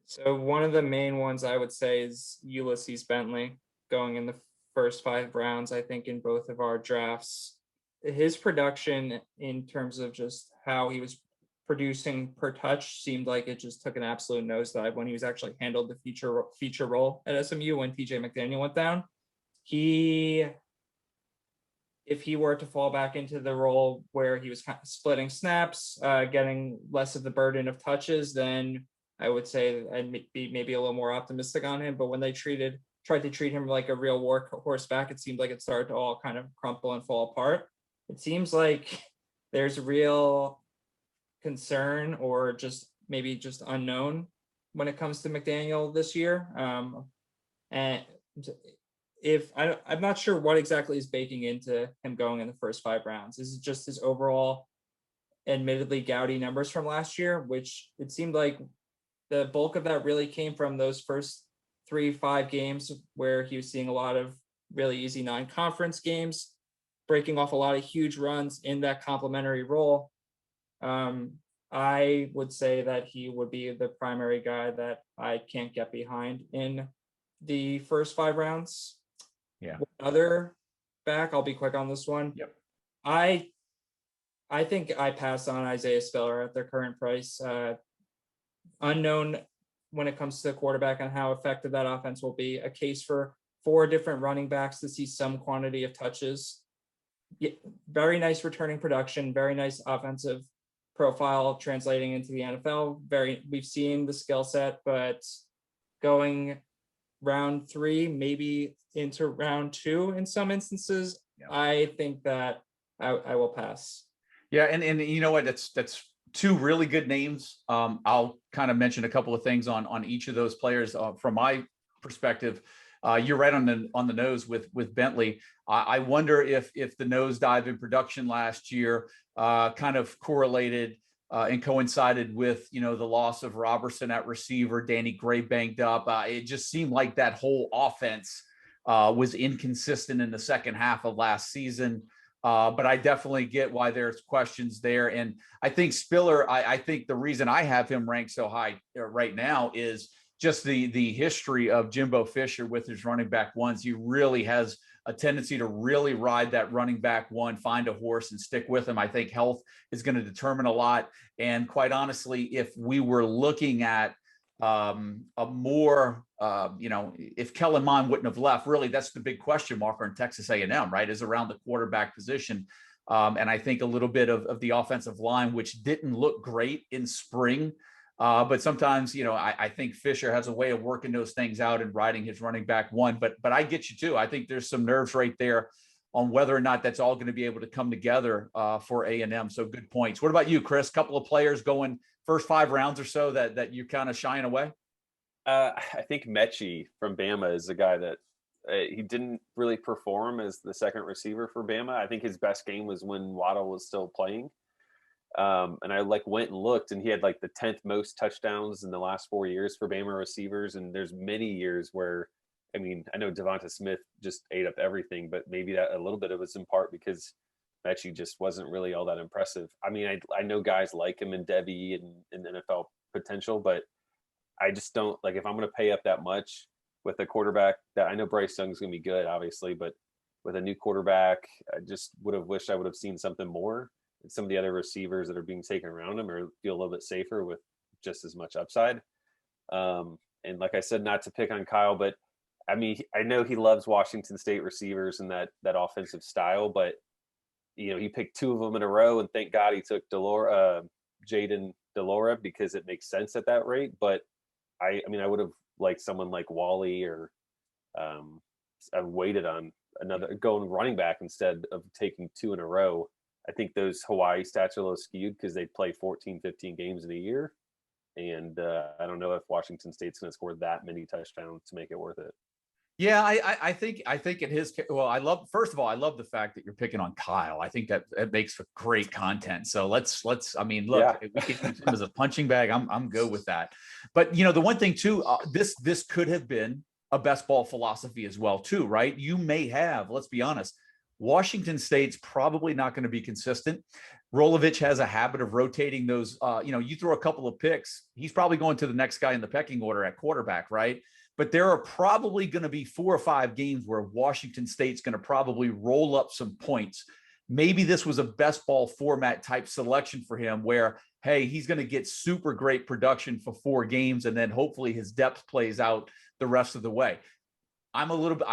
So one of the main ones I would say is Ulysses Bentley, going in the first 5 rounds, I think, in both of our drafts. His production in terms of just how he was producing per touch seemed like it just took an absolute nosedive when he was actually handled the feature role at SMU when TJ McDaniel went down. If he were to fall back into the role where he was kind of splitting snaps, getting less of the burden of touches, then I would say I'd be maybe a little more optimistic on him. But when they tried to treat him like a real workhorse back, it seemed like it started to all kind of crumple and fall apart. It seems like there's real concern, or just maybe just unknown, when it comes to McDaniel this year. And I'm not sure what exactly is baking into him going in the first 5 rounds. Is it just his overall admittedly gaudy numbers from last year, which it seemed like the bulk of that really came from those first 3-5 games where he was seeing a lot of really easy non-conference games, breaking off a lot of huge runs in that complementary role. I would say that he would be the primary guy that I can't get behind in the first 5 rounds. Yeah. Other back, I'll be quick on this one. Yep. I think I pass on Isaiah Spiller at their current price. Unknown when it comes to the quarterback and how effective that offense will be. A case for 4 different running backs to see some quantity of touches. Very nice returning production, very nice offensive profile translating into the NFL. We've seen the skill set, but going round 3, maybe into round 2 in some instances, yeah. I think that I will pass. Yeah, and you know what? That's 2 really good names. I'll kind of mention a couple of things on each of those players. From my perspective, you're right on the nose with Bentley. I wonder if the nosedive in production last year kind of correlated and coincided with the loss of Robertson at receiver, Danny Gray banged up. It just seemed like that whole offense was inconsistent in the second half of last season. But I definitely get why there's questions there. And I think Spiller, I think the reason I have him ranked so high right now is just the history of Jimbo Fisher with his running back ones. He really has a tendency to really ride that running back one, find a horse and stick with him. I think health is going to determine a lot. And quite honestly, if we were looking at a more, if Kellen Mond wouldn't have left, really, that's the big question mark on Texas A&M, right, is around the quarterback position. And I think a little bit of the offensive line, which didn't look great in spring. But sometimes, I think Fisher has a way of working those things out and riding his running back one. But I get you too. I think there's some nerves right there on whether or not that's all going to be able to come together for A&M. So good points. What about you, Chris? Couple of players going first 5 rounds or so that you're kind of shying away? I think Mechie from Bama is a guy that he didn't really perform as the second receiver for Bama. I think his best game was when Waddle was still playing. And I like went and looked, and he had like the 10th most touchdowns in the last 4 years for Bama receivers. And there's many years where, I mean, I know Devonta Smith just ate up everything, but maybe that a little bit of it's in part because Mechie just wasn't really all that impressive. I mean, I know guys like him in Debbie and NFL potential, but I just don't like if I'm going to pay up that much with a quarterback that I know Bryce Young's going to be good, obviously, but with a new quarterback, I just would have wished I would have seen something more. And some of the other receivers that are being taken around him or feel a little bit safer with just as much upside. And like I said, not to pick on Kyle, but I mean, I know he loves Washington State receivers and that offensive style, but he picked 2 of them in a row, and thank God he took Jaden Delora because it makes sense at that rate. But I mean, I would have liked someone like Wally or I've waited on another going running back instead of taking 2 in a row. I think those Hawaii stats are a little skewed because they play 14, 15 games in a year. And I don't know if Washington State's going to score that many touchdowns to make it worth it. Yeah, I think in his, well, first of all, I love the fact that you're picking on Kyle. I think that makes for great content. So let's, I mean, look, Yeah. if we can use him as a punching bag, I'm good with that. But the one thing too, this could have been a best ball philosophy as well too, right? You may have, let's be honest, Washington State's probably not going to be consistent. Rolovich has a habit of rotating those, you throw a couple of picks, he's probably going to the next guy in the pecking order at quarterback, right? But there are probably going to be 4 or 5 games where Washington State's going to probably roll up some points. Maybe this was a best ball format type selection for him where, hey, he's going to get super great production for 4 games, and then hopefully his depth plays out the rest of the way. I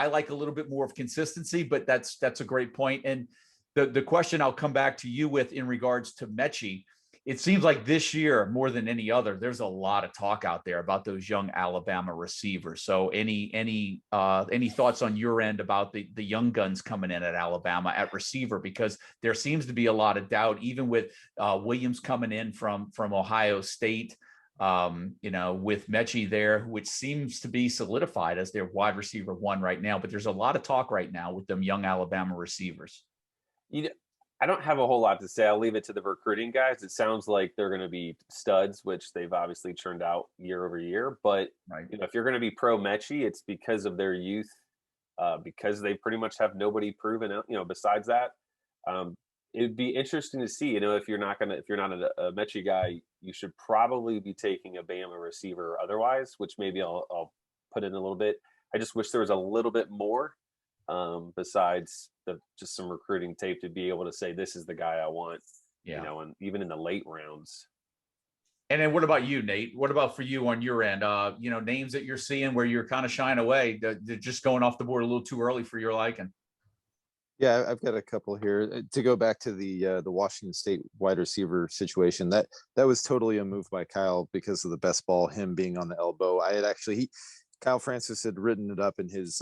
like a little bit more of consistency, but that's a great point. And the question I'll come back to you with in regards to Mechie, it seems like this year more than any other, there's a lot of talk out there about those young Alabama receivers. So any thoughts on your end about the young guns coming in at Alabama at receiver? Because there seems to be a lot of doubt, even with Williams coming in from Ohio State, with Mechie there, which seems to be solidified as their wide receiver 1 right now. But there's a lot of talk right now with them young Alabama receivers. I don't have a whole lot to say. I'll leave it to the recruiting guys. It sounds like they're going to be studs, which they've obviously churned out year over year. But right. If you're going to be pro Mechie, it's because of their youth, because they pretty much have nobody proven. Besides that, it'd be interesting to see. If you're not a Mechie guy, you should probably be taking a Bama receiver otherwise, which maybe I'll put in a little bit. I just wish there was a little bit more. Besides just some recruiting tape to be able to say this is the guy I want, and even in the late rounds. And then what about you, Nate? What about for you on your end? Names that you're seeing where you're kind of shying away, they're just going off the board a little too early for your liking. Yeah, I've got a couple here. To go back to the Washington State wide receiver situation, that was totally a move by Kyle because of the best ball, him being on the elbow. I had actually Kyle Francis had written it up in his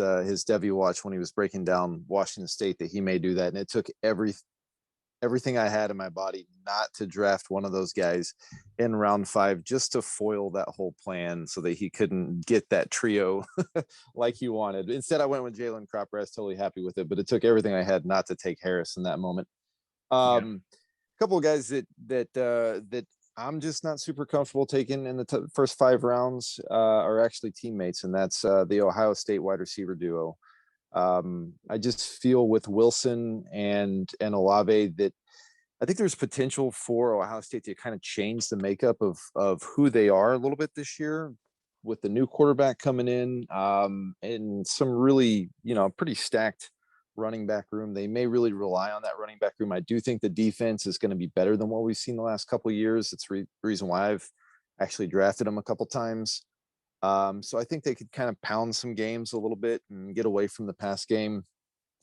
Devi watch when he was breaking down Washington State that he may do that, and it took everything I had in my body not to draft one of those guys in round 5 just to foil that whole plan so that he couldn't get that trio like he wanted. Instead, I went with Jalen Cropper. I was totally happy with it, but it took everything I had not to take Harris in that moment. A couple of guys that I'm just not super comfortable taking in the first 5 rounds are actually teammates, and that's the Ohio State wide receiver duo. I just feel with Wilson and Olave that I think there's potential for Ohio State to kind of change the makeup of who they are a little bit this year with the new quarterback coming in and some really, pretty stacked running back room. They may really rely on that running back room. I do think the defense is going to be better than what we've seen the last couple of years. It's the reason why I've actually drafted them a couple times. So I think they could kind of pound some games a little bit and get away from the pass game.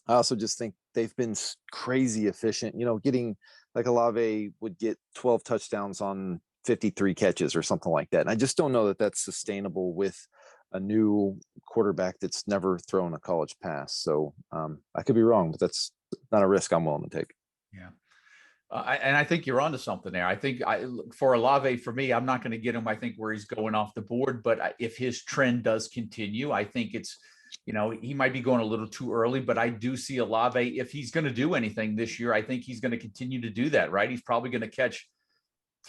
I also just think they've been crazy efficient, getting like Olave would get 12 touchdowns on 53 catches or something like that. And I just don't know that that's sustainable with a new quarterback that's never thrown a college pass. So I could be wrong, but that's not a risk I'm willing to take. Yeah. And I think you're onto something there. I think for Olave, for me, I'm not going to get him, I think, where he's going off the board. But if his trend does continue, I think it's, he might be going a little too early. But I do see Olave, if he's going to do anything this year, I think he's going to continue to do that, right? He's probably going to catch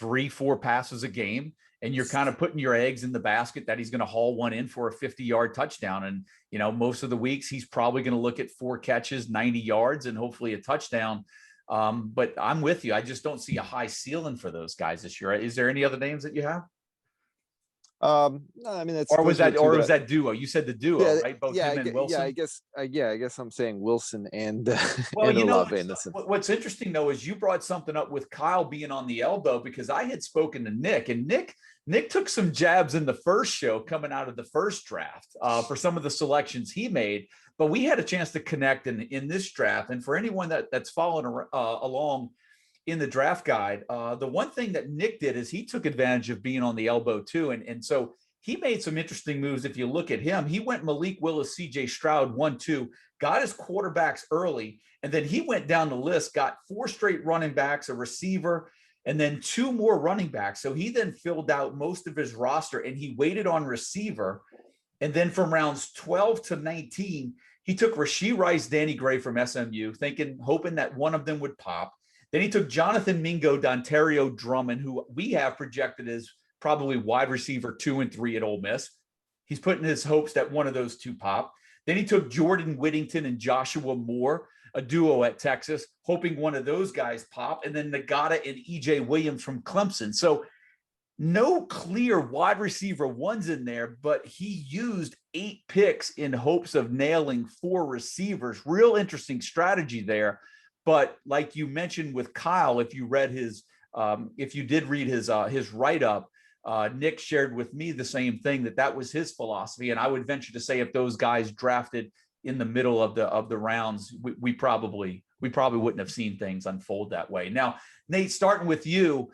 3-4 passes a game, and you're kind of putting your eggs in the basket that he's going to haul one in for a 50-yard touchdown. And, you know, most of the weeks he's probably going to look at 4 catches, 90 yards, and hopefully a touchdown. But I'm with you. I just don't see a high ceiling for those guys this year. Is there any other names that you have? No, I mean, that's, Or was those are that, the two or that was that duo? You said the duo, Yeah, right? Both yeah, him and Wilson. I guess I'm saying Wilson and Well, and you know, Olave in this. what's interesting though is you brought something up with Kyle being on the elbow, because I had spoken to Nick, and Nick took some jabs in the first show coming out of the first draft for some of the selections he made. But we had a chance to connect in this draft, and for anyone that's following along in the draft guide, the one thing that Nick did is he took advantage of being on the elbow too, and so he made some interesting moves. If you look at him, he went Malik Willis, CJ Stroud, 1-2, got his quarterbacks early, and then he went down the list, got 4 straight running backs, a receiver, and then 2 more running backs. So he then filled out most of his roster, and he waited on receiver. And then from rounds 12 to 19, he took Rashee Rice, Danny Gray from SMU, hoping that one of them would pop. Then he took Jonathan Mingo, Dontario Drummond, who we have projected as probably wide receiver 2 and 3 at Ole Miss. He's putting his hopes that one of those 2 pop. Then he took Jordan Whittington and Joshua Moore, a duo at Texas, hoping one of those guys pop. And then Nagata and EJ Williams from Clemson. So no clear wide receiver ones in there, but he used 8 picks in hopes of nailing 4 receivers. Real interesting strategy there. But like you mentioned with Kyle, if you did read his write-up, Nick shared with me the same thing, that was his philosophy. And I would venture to say if those guys drafted in the middle of the rounds, we probably wouldn't have seen things unfold that way. Now, Nate, starting with you,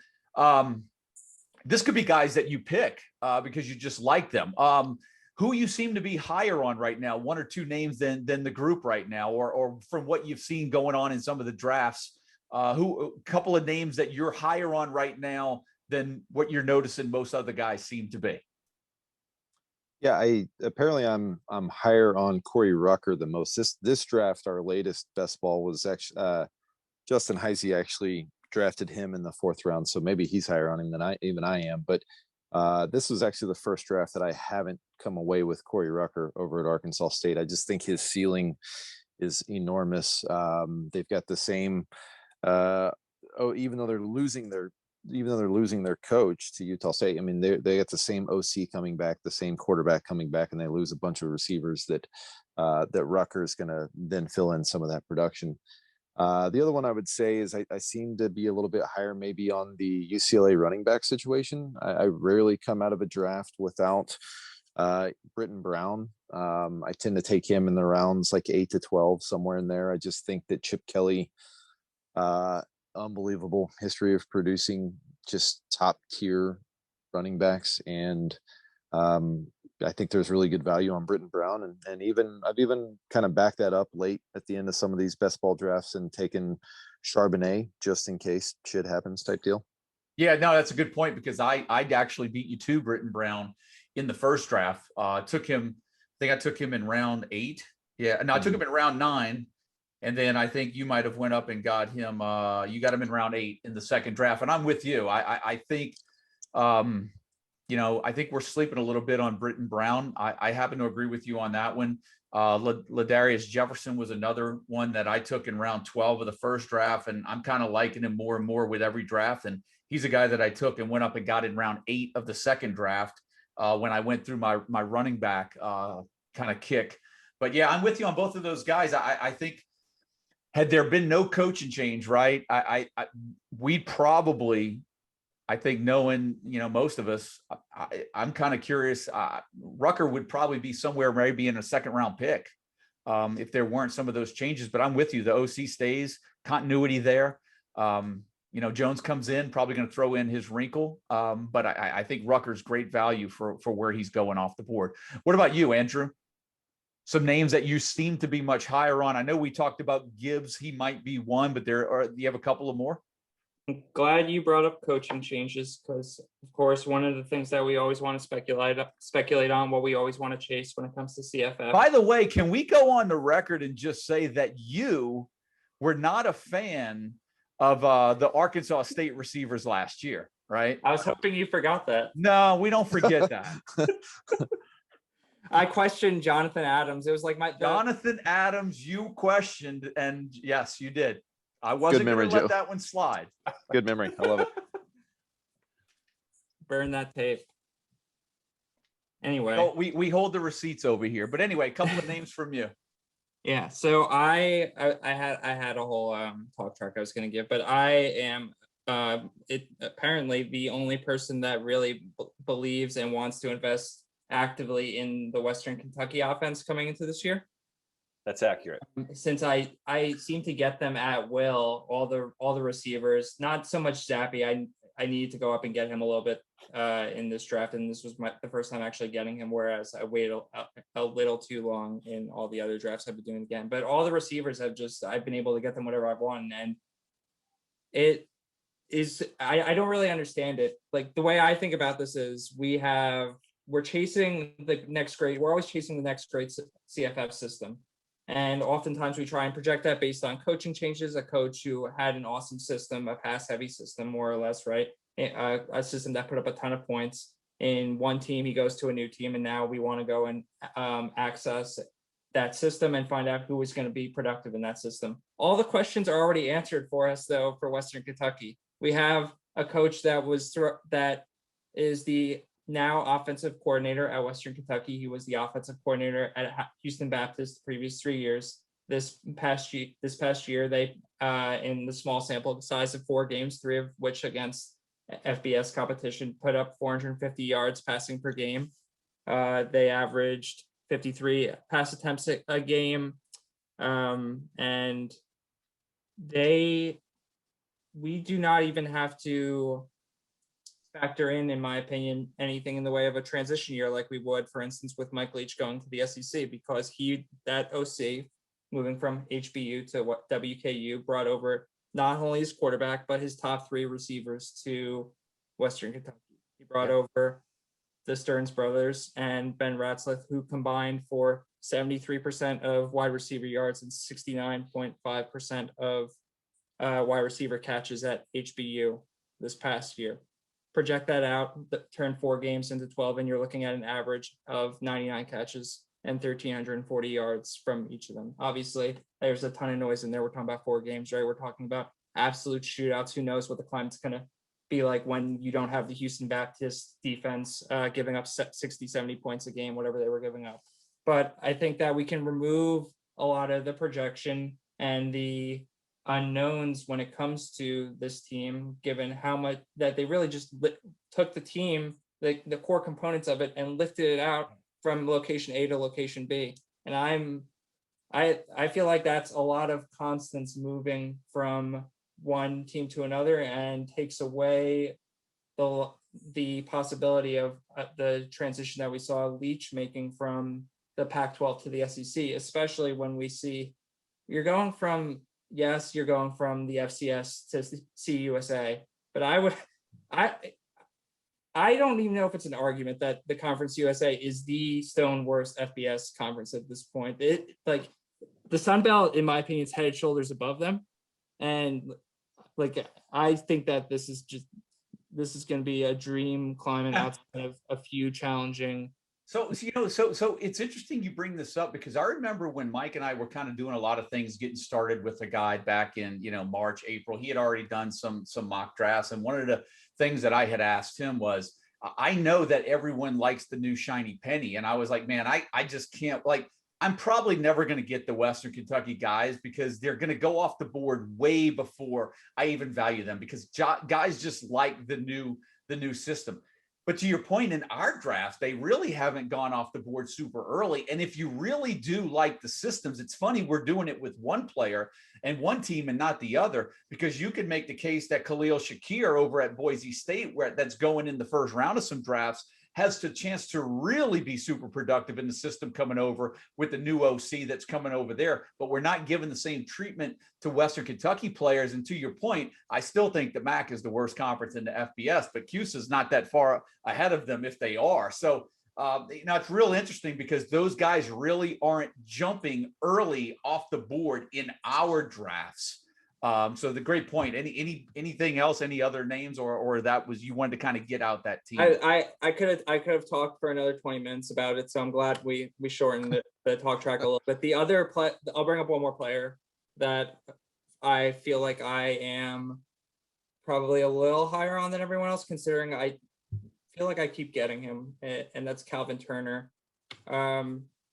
this could be guys that you pick because you just like them. Who you seem to be higher on right now, 1 or 2 names than the group right now, or from what you've seen going on in some of the drafts, a couple of names that you're higher on right now than what you're noticing most other guys seem to be. Yeah, I'm higher on Corey Rucker the most. This draft, our latest best ball was actually Justin Heisey actually drafted him in the 4th round, so maybe he's higher on him than I am. But this was actually the first draft that I haven't come away with Corey Rucker over at Arkansas State. I just think his ceiling is enormous. They've got the same. Even though they're losing their coach to Utah State, I mean, they got the same OC coming back, the same quarterback coming back, and they lose a bunch of receivers that Rucker is going to then fill in some of that production. The other one I would say is I seem to be a little bit higher maybe on the UCLA running back situation. I rarely come out of a draft without Britton Brown. I tend to take him in the rounds like 8 to 12, somewhere in there. I just think that Chip Kelly, unbelievable history of producing just top tier running backs, and I think there's really good value on Britton Brown, and I've even kind of backed that up late at the end of some of these best ball drafts and taken Charbonnet just in case shit happens type deal. Yeah, no, that's a good point, because I'd actually beat you to Britton Brown in the first draft. I took him in round 8. Yeah, no, I took him in round 9. And then I think you might have went up and got him. You got him in round 8 in the second draft. And I'm with you. I think, I think we're sleeping a little bit on Britton Brown. I happen to agree with you on that one. Ladarius Jefferson was another one that I took in round 12 of the first draft. And I'm kind of liking him more and more with every draft. And he's a guy that I took and went up and got in round 8 of the second draft when I went through my running back kind of kick. But yeah, I'm with you on both of those guys. I think, had there been no coaching change, right? We'd probably, I think, knowing, most of us, I'm kind of curious. Rucker would probably be somewhere maybe in a 2nd round pick if there weren't some of those changes. But I'm with you. The OC stays, continuity there. Jones comes in, probably going to throw in his wrinkle. But I think Rucker's great value for where he's going off the board. What about you, Andrew? Some names that you seem to be much higher on. I know we talked about Gibbs. He might be one, but you have a couple of more? I'm glad you brought up coaching changes, because, of course, one of the things that we always want to speculate on, what we always want to chase when it comes to CFF. By the way, can we go on the record and just say that you were not a fan of the Arkansas State receivers last year? right? I was hoping you forgot that. No, we don't forget that. I questioned Jonathan Adams. It was like Jonathan Adams, you questioned, and yes, you did. I wasn't going memory, to let Joe. that one slide. Good memory. I love it. burn that tape. Anyway. Oh, we hold the receipts over here. But anyway, a couple of names from you. Yeah, so I had a whole talk track I was going to give, but I am apparently the only person that really believes and wants to invest actively in the Western Kentucky offense coming into this year. That's accurate. Since I seem to get them at will, all the receivers, not so much Zappy. I need to go up and get him a little bit in this draft, and this was the first time actually getting him, whereas I waited a little too long in all the other drafts I've been doing again. But all the receivers I've been able to get them whatever I've wanted, and it is I don't really understand it. Like, the way I think about this is we're chasing the next great. We're always chasing the next great CFF system. And oftentimes we try and project that based on coaching changes, a coach who had an awesome system, a pass-heavy system, more or less, right? A system that put up a ton of points in one team. He goes to a new team, and now we want to go and access that system and find out who is going to be productive in that system. All the questions are already answered for us, though, for Western Kentucky. We have a coach that is the now offensive coordinator at Western Kentucky. He was the offensive coordinator at Houston Baptist the previous 3 years. This past year, they in the small sample size of 4 games, 3 of which against FBS competition, put up 450 yards passing per game. They averaged 53 pass attempts a game, and we do not even have to factor in my opinion, anything in the way of a transition year like we would, for instance, with Mike Leach going to the SEC, because that OC, moving from HBU to WKU, brought over not only his quarterback, but his top 3 receivers to Western Kentucky. He brought over the Stearns brothers and Ben Ratzlaff, who combined for 73% of wide receiver yards and 69.5% of wide receiver catches at HBU this past year. Project that out, turn 4 games into 12, and you're looking at an average of 99 catches and 1,340 yards from each of them. Obviously, there's a ton of noise in there. We're talking about 4 games, right? We're talking about absolute shootouts. Who knows what the climate's going to be like when you don't have the Houston Baptist defense giving up 60, 70 points a game, whatever they were giving up. But I think that we can remove a lot of the projection and the unknowns when it comes to this team, given how much that they really just took the team, the core components of it, and lifted it out from location A to location B. And I feel like that's a lot of constants moving from one team to another, and takes away the possibility of the transition that we saw Leach making from the Pac-12 to the SEC, especially when we see you're going from the FCS to CUSA, but I don't even know if it's an argument that the Conference USA is the stone worst FBS conference at this point. Like, the Sun Belt, in my opinion, is head and shoulders above them, and like, I think that this is going to be a dream climate outside of a few challenging. So it's interesting you bring this up, because I remember when Mike and I were kind of doing a lot of things, getting started with the guy back in, March, April. He had already done some mock drafts. And one of the things that I had asked him was, I know that everyone likes the new shiny penny. And I was like, man, I just can't, like, I'm probably never going to get the Western Kentucky guys, because they're going to go off the board way before I even value them, because guys just like the new system. But to your point, in our draft, they really haven't gone off the board super early. And if you really do like the systems, it's funny, we're doing it with one player and one team and not the other, because you could make the case that Khalil Shakir over at Boise State, that's going in the first round of some drafts, has the chance to really be super productive in the system coming over with the new OC that's coming over there. But we're not giving the same treatment to Western Kentucky players. And to your point, I still think the MAC is the worst conference in the FBS, but CUSA is not that far ahead of them if they are. So, it's real interesting, because those guys really aren't jumping early off the board in our drafts. So the great point. Anything else? Any other names, or that was you wanted to kind of get out that team? I could have talked for another 20 minutes about it, so I'm glad we shortened the talk track a little bit. The other play, I'll bring up one more player that I feel like I am probably a little higher on than everyone else, considering I feel like I keep getting him, and that's Calvin Turner.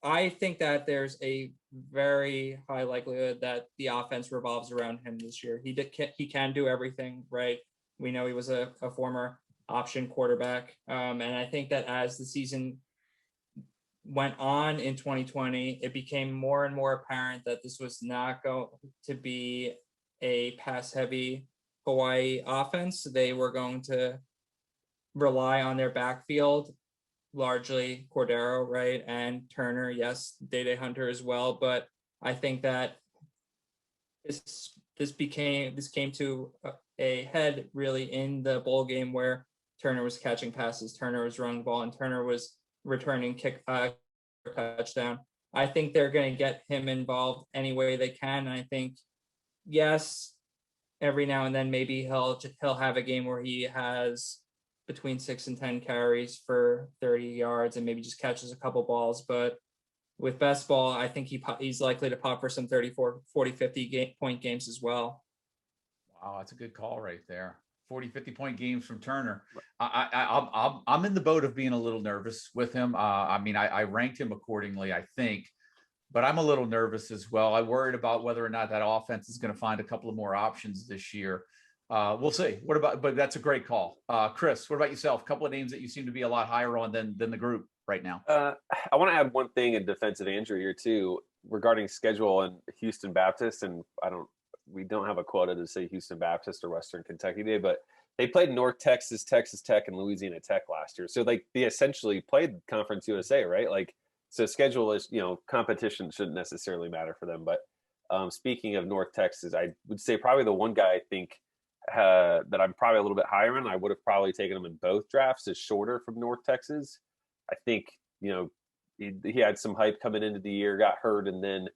I think that there's a very high likelihood that the offense revolves around him this year. He can do everything, right? We know he was a former option quarterback. And I think that as the season went on in 2020, it became more and more apparent that this was not going to be a pass-heavy Hawaii offense. They were going to rely on their backfield, largely Cordero, right? And Turner, yes, Day Hunter as well. But I think that this came to a head really in the bowl game where Turner was catching passes, Turner was running the ball, and Turner was returning touchdown. I think they're going to get him involved any way they can. And I think, yes, every now and then maybe he'll have a game where he has between 6 and 10 carries for 30 yards and maybe just catches a couple balls. But with best ball, I think he's likely to pop for some 34, 40, 50 point games as well. Wow, that's a good call right there. 40, 50 point games from Turner. I'm in the boat of being a little nervous with him. I mean, I ranked him accordingly, I think, but I'm a little nervous as well. I worried about whether or not that offense is going to find a couple of more options this year. We'll see. But that's a great call. Chris, what about yourself? A couple of names that you seem to be a lot higher on than the group right now. I want to add one thing in defense of Andrew here too, regarding schedule and Houston Baptist. And we don't have a quota to say Houston Baptist or Western Kentucky Day, but they played North Texas, Texas Tech, and Louisiana Tech last year. So like they essentially played Conference USA, right? Like, so schedule is, competition shouldn't necessarily matter for them. But speaking of North Texas, I would say probably the one guy I think that I'm probably a little bit higher on, I would have probably taken him in both drafts, is Shorter from North Texas. I think, he had some hype coming into the year, got hurt, and then,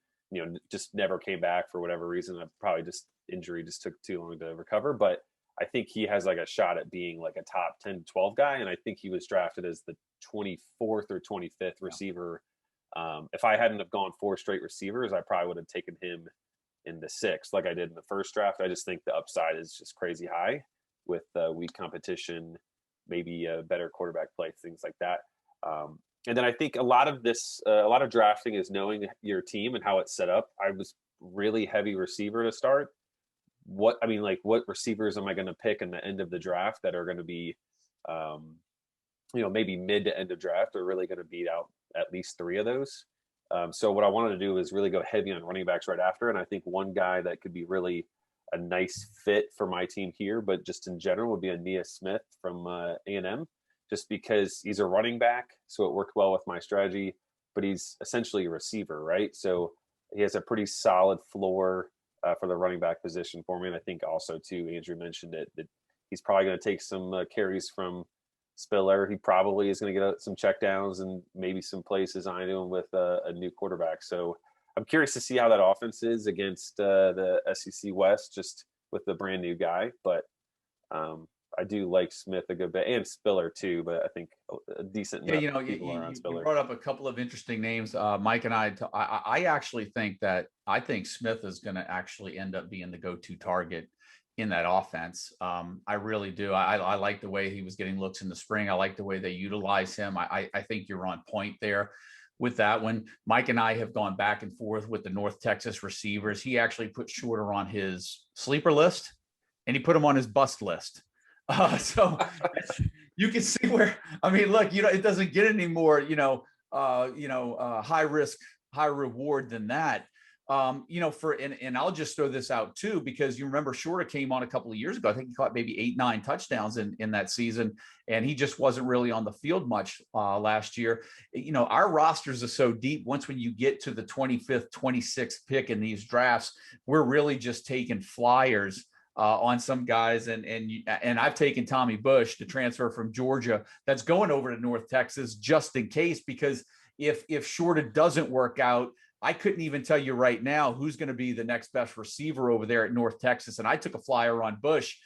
just never came back for whatever reason. Probably just injury just took too long to recover. But I think he has like a shot at being like a top 10 to 12 guy. And I think he was drafted as the 24th or 25th receiver. If I hadn't have gone 4 straight receivers, I probably would have taken him in the 6th, like I did in the first draft. I just think the upside is just crazy high with weak competition, maybe a better quarterback play, things like that. And then I think a lot of drafting is knowing your team and how it's set up. I was really heavy receiver to start. What receivers am I going to pick in the end of the draft that are going to be, maybe mid to end of draft are really going to beat out at least 3 of those. So what I wanted to do is really go heavy on running backs right after. And I think one guy that could be really a nice fit for my team here, but just in general, would be Ainias Smith from A&M, just because he's a running back. So it worked well with my strategy, but he's essentially a receiver, right? So he has a pretty solid floor for the running back position for me. And I think also too, Andrew mentioned it, that he's probably going to take some carries from Spiller. He probably is going to get some checkdowns and maybe some plays designed to him with a new quarterback. So I'm curious to see how that offense is against the SEC West, just with the brand new guy. But I do like Smith a good bit, and Spiller too. But I think a decent enough people around Spiller. You brought up a couple of interesting names. Mike and I actually think Smith is going to actually end up being the go-to target in that offense. I really do. I like the way he was getting looks in the spring. I like the way they utilize him. I think you're on point there with that one. Mike and I have gone back and forth with the North Texas receivers. He actually put Shorter on his sleeper list and he put him on his bust list. So you can see where, look, it doesn't get any more, high risk, high reward than that. And I'll just throw this out too, because you remember Shorter came on a couple of years ago. I think he caught maybe 8, 9 touchdowns in that season, and he just wasn't really on the field much last year. Our rosters are so deep. When you get to the 25th, 26th pick in these drafts, we're really just taking flyers on some guys. And I've taken Tommy Bush to transfer from Georgia. That's going over to North Texas just in case, because if Shorter doesn't work out, I couldn't even tell you right now who's going to be the next best receiver over there at North Texas. And I took a flyer on Bush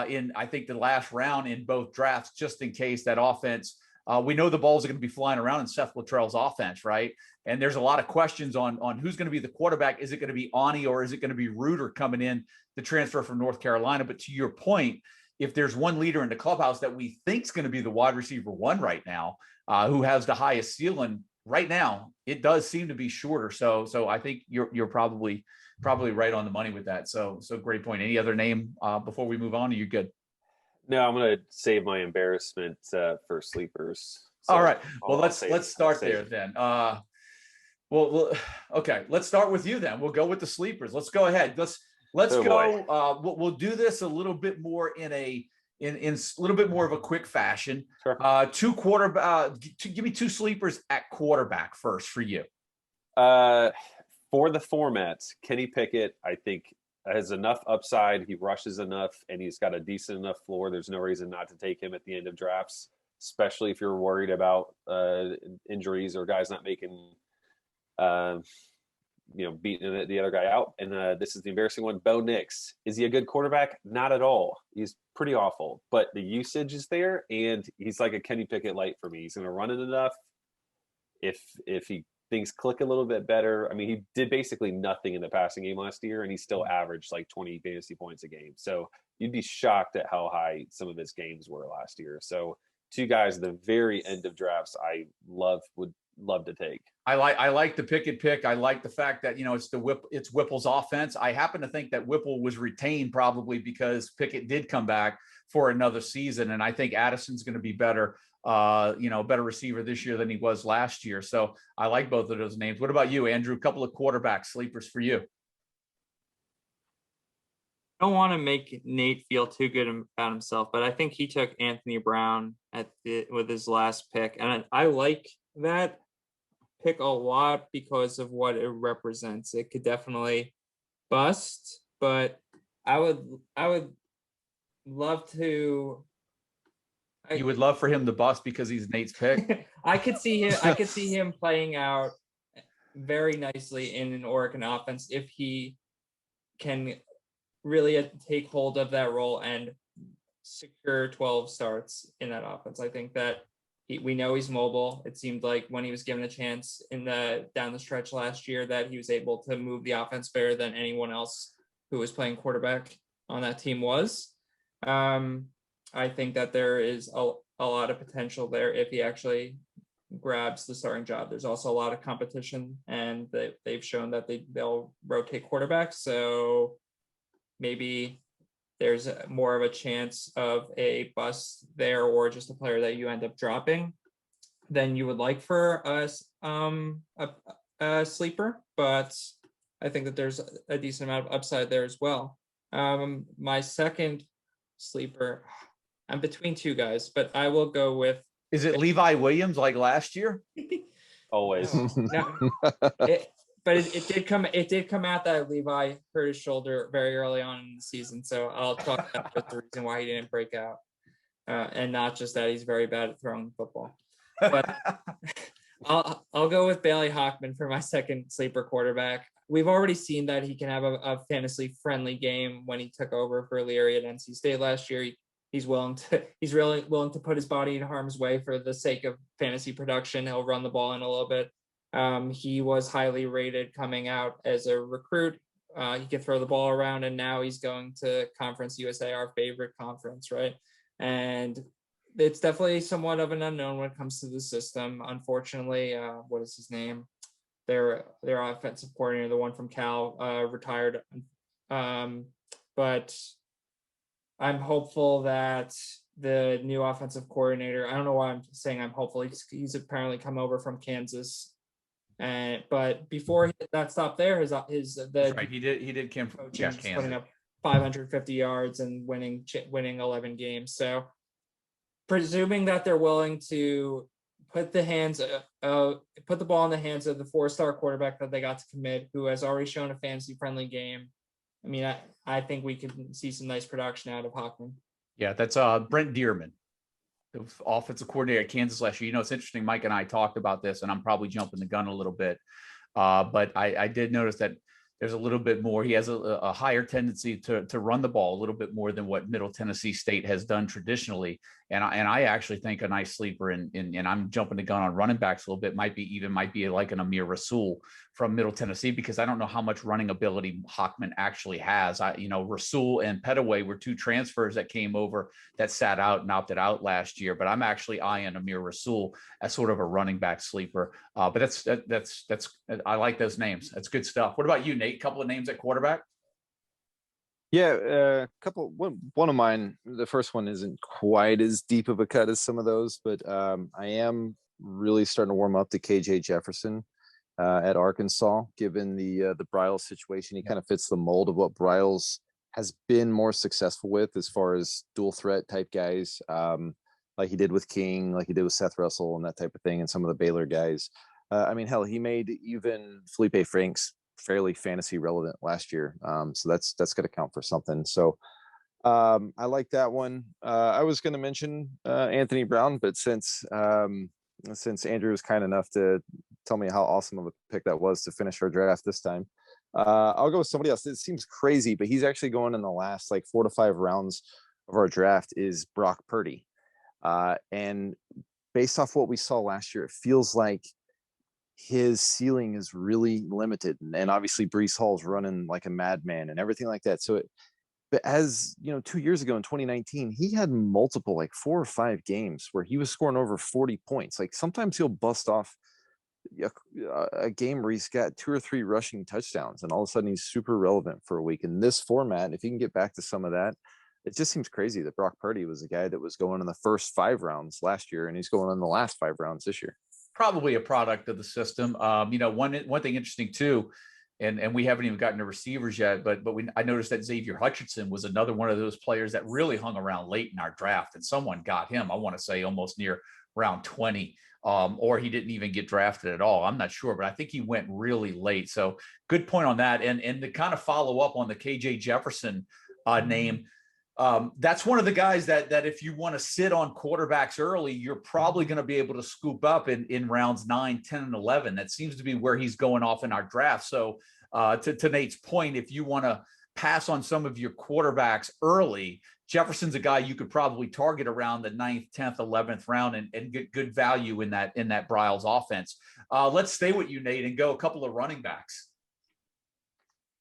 in, I think, the last round in both drafts, just in case that offense. We know the balls are going to be flying around in Seth Luttrell's offense, right? And there's a lot of questions on who's going to be the quarterback. Is it going to be Ani, or is it going to be Reuter coming in the transfer from North Carolina? But to your point, if there's one leader in the clubhouse that we think is going to be the wide receiver one right now, who has the highest ceiling right now, it does seem to be Shorter. So I think you're probably right on the money with that. So great point. Any other name before we move on? Are you good? No, I'm going to save my embarrassment for sleepers. So All right. Well, let's start save there then. Okay. Let's start with you then. We'll go with the sleepers. Let's go ahead. Let's go. We'll do this a little bit more in a little bit more of a quick fashion. Sure. Give me two sleepers at quarterback first for you. For the formats, Kenny Pickett, I think, has enough upside. He rushes enough, and he's got a decent enough floor. There's no reason not to take him at the end of drafts, especially if you're worried about injuries or guys not making, beating the other guy out. And this is the embarrassing one. Bo Nix. Is he a good quarterback? Not at all. He's pretty awful, but the usage is there, and he's like a Kenny Pickett light for me. He's going to run it enough. If things click a little bit better. I mean, he did basically nothing in the passing game last year, and he still averaged like 20 fantasy points a game. So you'd be shocked at how high some of his games were last year. So two guys at the very end of drafts I would love to take. I like the Pickett pick. I like the fact that, it's Whipple's offense. I happen to think that Whipple was retained probably because Pickett did come back for another season. And I think Addison's going to be better receiver this year than he was last year. So I like both of those names. What about you, Andrew? A couple of quarterback sleepers for you. I don't want to make Nate feel too good about himself, but I think he took Anthony Brown with his last pick. And I like that pick a lot because of what it represents. It could definitely bust, but I would love to. You would love for him to bust because he's Nate's pick. I could see him playing out very nicely in an Oregon offense if he can really take hold of that role and secure 12 starts in that offense. I think that we know he's mobile. It seemed like when he was given a chance down the stretch last year that he was able to move the offense better than anyone else who was playing quarterback on that team was. I think that there is a lot of potential there if he actually grabs the starting job. There's also a lot of competition, and they've shown that they'll rotate quarterbacks. So maybe there's more of a chance of a bust there, or just a player that you end up dropping than you would like for a sleeper. But I think that there's a decent amount of upside there as well. My second sleeper, I'm between two guys, but I will go with. Is it Levi Williams like last year? Always. No, it did come out that Levi hurt his shoulder very early on in the season. So I'll talk about the reason why he didn't break out. And not just that he's very bad at throwing the football. But I'll go with Bailey Hockman for my second sleeper quarterback. We've already seen that he can have a fantasy friendly game when he took over for Leary at NC State last year. He's really willing to put his body in harm's way for the sake of fantasy production. He'll run the ball in a little bit. He was highly rated coming out as a recruit. He could throw the ball around, and now he's going to Conference USA, our favorite conference, right? And it's definitely somewhat of an unknown when it comes to the system. Unfortunately, what is his name? Their offensive coordinator, the one from Cal, retired. But I'm hopeful that the new offensive coordinator, I don't know why I'm saying I'm hopeful. He's apparently come over from Kansas. But before that stopped there, That's right. He did come from Kansas, putting up 550 yards and winning 11 games. So presuming that they're willing to put the ball in the hands of the 4-star quarterback that they got to commit, who has already shown a fantasy friendly game. I mean, I think we could see some nice production out of Hockman. Yeah, that's Brent Dearman, the offensive coordinator at Kansas last year. It's interesting. Mike and I talked about this, and I'm probably jumping the gun a little bit. But I did notice that there's a little bit more. He has a higher tendency to run the ball a little bit more than what Middle Tennessee State has done traditionally. And I actually think a nice sleeper, and I'm jumping the gun on running backs a little bit, might be like an Amir Rasul from Middle Tennessee, because I don't know how much running ability Hockman actually has. Rasul and Petaway were two transfers that came over that sat out and opted out last year, but I'm actually eyeing Amir Rasul as sort of a running back sleeper. But that's I like those names. That's good stuff. What about you, Nate? Couple of names at quarterback? Yeah, one of mine, the first one isn't quite as deep of a cut as some of those, but I am really starting to warm up to KJ Jefferson at Arkansas, given the Bryles situation. He kind of fits the mold of what Bryles has been more successful with as far as dual threat type guys, like he did with King, like he did with Seth Russell and that type of thing, and some of the Baylor guys. Hell, he made even Felipe Franks fairly fantasy relevant last year. So that's going to count for something. So I like that one. I was going to mention Anthony Brown, but since Andrew was kind enough to tell me how awesome of a pick that was to finish our draft this time, I'll go with somebody else. It seems crazy, but he's actually going in the last like 4 to 5 rounds of our draft is Brock Purdy. And based off what we saw last year, it feels like his ceiling is really limited. And obviously Breece Hall's running like a madman and everything like that. But as you know, 2 years ago in 2019, he had multiple, like 4 or 5 games where he was scoring over 40 points. Like sometimes he'll bust off a game where he's got 2 or 3 rushing touchdowns, and all of a sudden he's super relevant for a week. In this format, if he can get back to some of that, it just seems crazy that Brock Purdy was a guy that was going in the first 5 rounds last year, and he's going in the last 5 rounds this year. Probably a product of the system. One thing interesting too, and we haven't even gotten to receivers yet, but I noticed that Xavier Hutchinson was another one of those players that really hung around late in our draft, and someone got him, I want to say almost near round 20, or he didn't even get drafted at all. I'm not sure, but I think he went really late. So good point on that. And to kind of follow up on the KJ Jefferson name, that's one of the guys that if you want to sit on quarterbacks early, you're probably going to be able to scoop up in rounds 9, 10, and 11. That seems to be where he's going off in our draft. So to Nate's point, if you want to pass on some of your quarterbacks early, Jefferson's a guy you could probably target around the 9th, 10th, 11th round and get good value in that Bryles offense. Let's stay with you, Nate, and go a couple of running backs.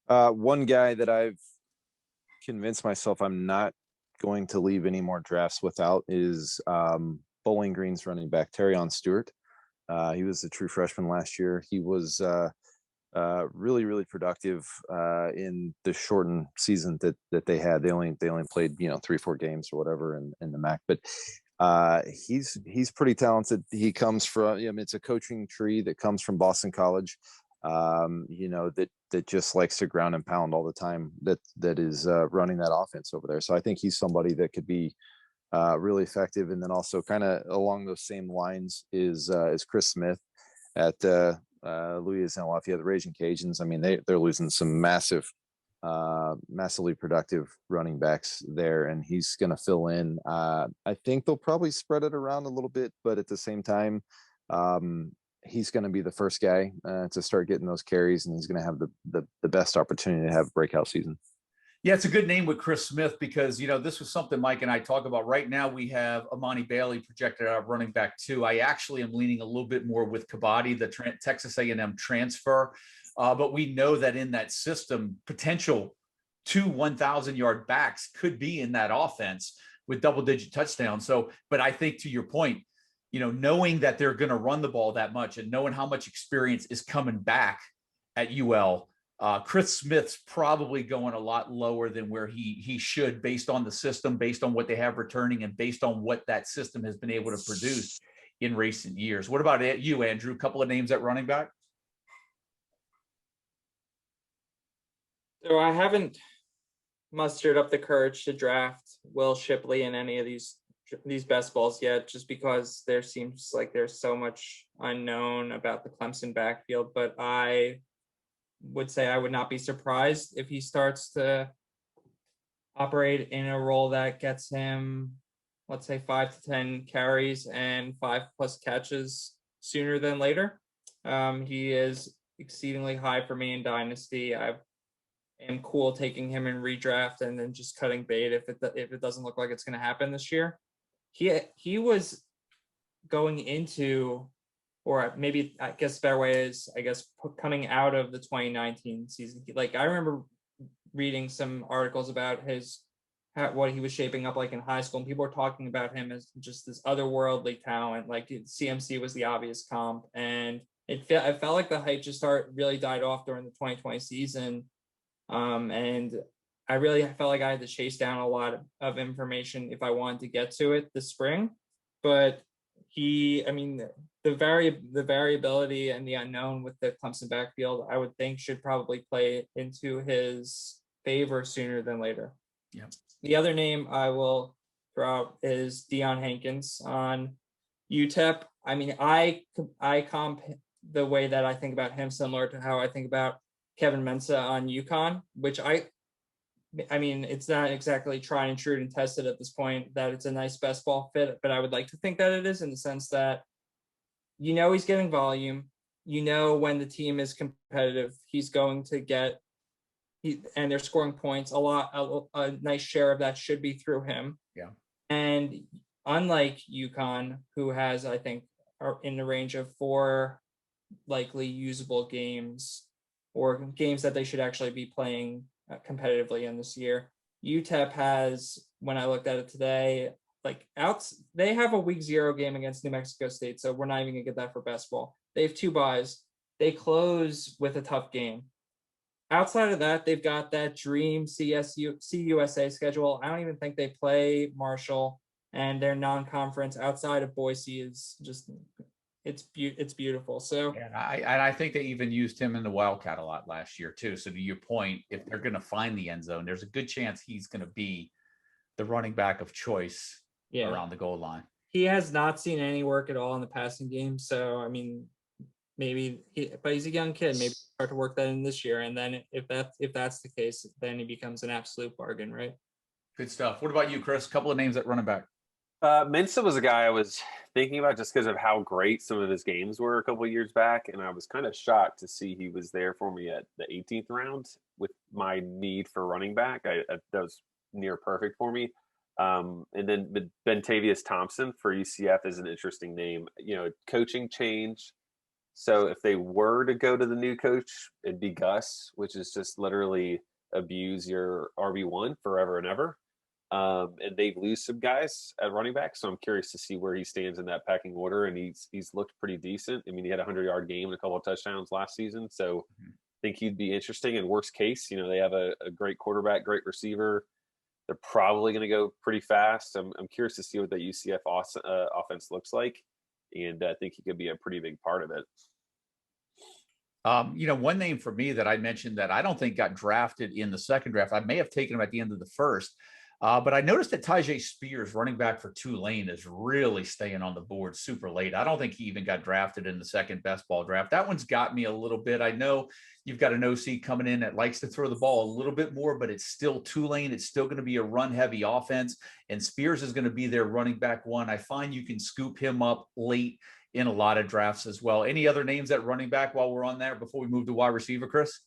One guy that I've convinced myself I'm not going to leave any more drafts without is Bowling Green's running back, Terrion Stewart. He was a true freshman last year. He was really, really productive in the shortened season that they had. They only played 3-4 games or whatever in the MAC, but he's pretty talented. He comes from it's a coaching tree that comes from Boston College. That just likes to ground and pound all the time. That is running that offense over there. So I think he's somebody that could be really effective. And then also kind of along those same lines is Chris Smith at Louisiana Lafayette, the Raging Cajuns. I mean, they're losing some massively productive running backs there, and he's going to fill in. I think they'll probably spread it around a little bit, but at the same time, he's going to be the first guy to start getting those carries, and he's going to have the best opportunity to have a breakout season. Yeah, it's a good name with Chris Smith because, this was something Mike and I talk about. Right now, we have Amani Bailey projected out of running back 2. I actually am leaning a little bit more with Kabadi, the Texas A&M transfer. But we know that in that system, potential 2 1,000-yard backs could be in that offense with double-digit touchdowns. So, but I think to your point, knowing that they're going to run the ball that much and knowing how much experience is coming back at UL, Chris Smith's probably going a lot lower than where he should, based on the system, based on what they have returning, and based on what that system has been able to produce in recent years. What about you, Andrew? A couple of names at running back? So I haven't mustered up the courage to draft Will Shipley in any of these best balls yet, just because there seems like there's so much unknown about the Clemson backfield. But I would say I would not be surprised if he starts to operate in a role that gets him, let's say, 5 to 10 carries and 5+ catches sooner than later. He exceedingly high for me in Dynasty. I am cool taking him in redraft and then just cutting bait if it doesn't look like it's going to happen this year. He was going into, or maybe I guess the better way is, I guess, coming out of the 2019 season. Like, I remember reading some articles about what he was shaping up like in high school, and people were talking about him as just this otherworldly talent. Like, CMC was the obvious comp, and I felt like the hype just really died off during the 2020 season. And I really felt like I had to chase down a lot of information if I wanted to get to it this spring. But the variability and the unknown with the Clemson backfield, I would think should probably play into his favor sooner than later. Yeah. The other name I will throw out is Deion Hankins on UTEP. I mean, I comp the way that I think about him similar to how I think about Kevin Mensah on UConn, which I mean, it's not exactly tried and true and tested at this point that it's a nice best ball fit, but I would like to think that it is, in the sense that, he's getting volume. When the team is competitive, he's going to get, and they're scoring points, a nice share of that should be through him. Yeah. And unlike UConn, who has, I think, are in the range of 4 likely usable games, or games that they should actually be playing competitively in this year, UTEP has, when I looked at it today, they have a week 0 game against New Mexico State, so we're not even gonna get that for best ball. They have 2 byes. They close with a tough game. Outside of that, they've got that dream CUSA schedule. I don't even think they play Marshall, and their non-conference outside of Boise is just, it's beautiful. So and I think they even used him in the Wildcat a lot last year too. So to your point, if they're going to find the end zone, there's a good chance he's going to be the running back of choice around the goal line. He has not seen any work at all in the passing game. So, I mean, but he's a young kid. Maybe start to work that in this year. And then if that's the case, then he becomes an absolute bargain, right? Good stuff. What about you, Chris? A couple of names at running back. Mensah was a guy I was thinking about just because of how great some of his games were a couple of years back, and I was kind of shocked to see he was there for me at the 18th round with my need for running back. That was near perfect for me. And then Bentavious Thompson for UCF is an interesting name. Coaching change. So if they were to go to the new coach, it'd be Gus, which is just literally abuse your RB1 forever and ever. And they've lose some guys at running back, so I'm curious to see where he stands in that pecking order. And he's looked pretty decent. I mean, he had a 100-yard game and a couple of touchdowns last season, so I think he'd be interesting. In worst case, they have a great quarterback, great receiver. They're probably going to go pretty fast. I'm curious to see what that UCF offense looks like, and I think he could be a pretty big part of it. One name for me that I mentioned that I don't think got drafted in the second draft, I may have taken him at the end of the first. But I noticed that Tyjae Spears, running back for Tulane, is really staying on the board super late. I don't think he even got drafted in the second best ball draft. That one's got me a little bit. I know you've got an OC coming in that likes to throw the ball a little bit more, but it's still Tulane. It's still going to be a run-heavy offense, and Spears is going to be their running back 1. I find you can scoop him up late in a lot of drafts as well. Any other names at running back while we're on there before we move to wide receiver, Chris?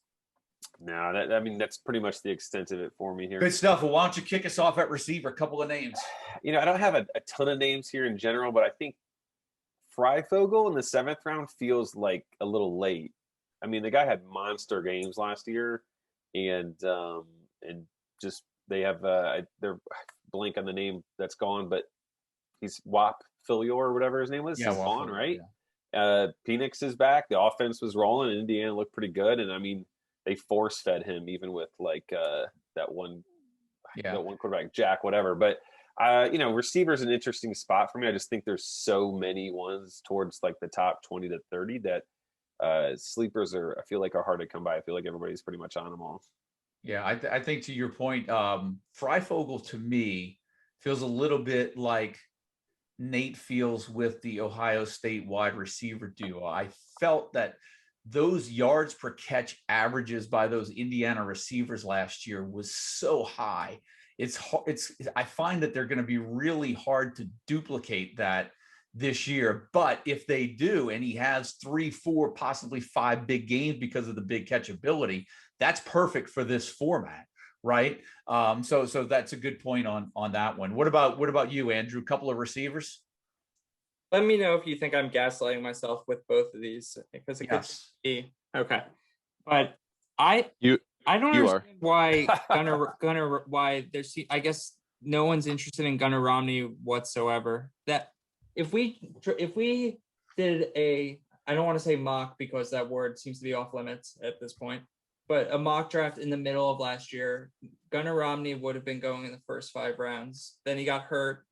No, that's pretty much the extent of it for me here. Good stuff. Well, why don't you kick us off at receiver? A couple of names. I don't have a ton of names here in general, but I think Freifogel in the 7th round feels like a little late. I mean, the guy had monster games last year, and just they have they're blank on the name that's gone, but he's Wap Filior or whatever his name was. Yeah, he's gone, right? Yeah. Penix is back. The offense was rolling, and Indiana looked pretty good. And I mean, they force fed him even with that one quarterback, Jack, whatever. But receiver is an interesting spot for me. I just think there's so many ones towards like the top 20 to 30 that sleepers I feel like are hard to come by. I feel like everybody's pretty much on them all. Yeah, I think to your point, Freifogel to me feels a little bit like Nate feels with the Ohio State wide receiver duo. I felt that those yards per catch averages by those Indiana receivers last year was so high. I find that they're going to be really hard to duplicate that this year. But if they do, and he has 3, 4, possibly 5 big games because of the big catchability, that's perfect for this format, right? So that's a good point on that one. What about you, Andrew? Couple of receivers? Let me know if you think I'm gaslighting myself with both of these, because it could Yes. be okay. But I You don't you are. understand why Gunnar why there's, I guess no one's interested in Gunnar Romney whatsoever. That if we did a, I don't want to say mock because that word seems to be off limits at this point, but a mock draft in the middle of last year, Gunnar Romney would have been going in the first 5 rounds. Then he got hurt,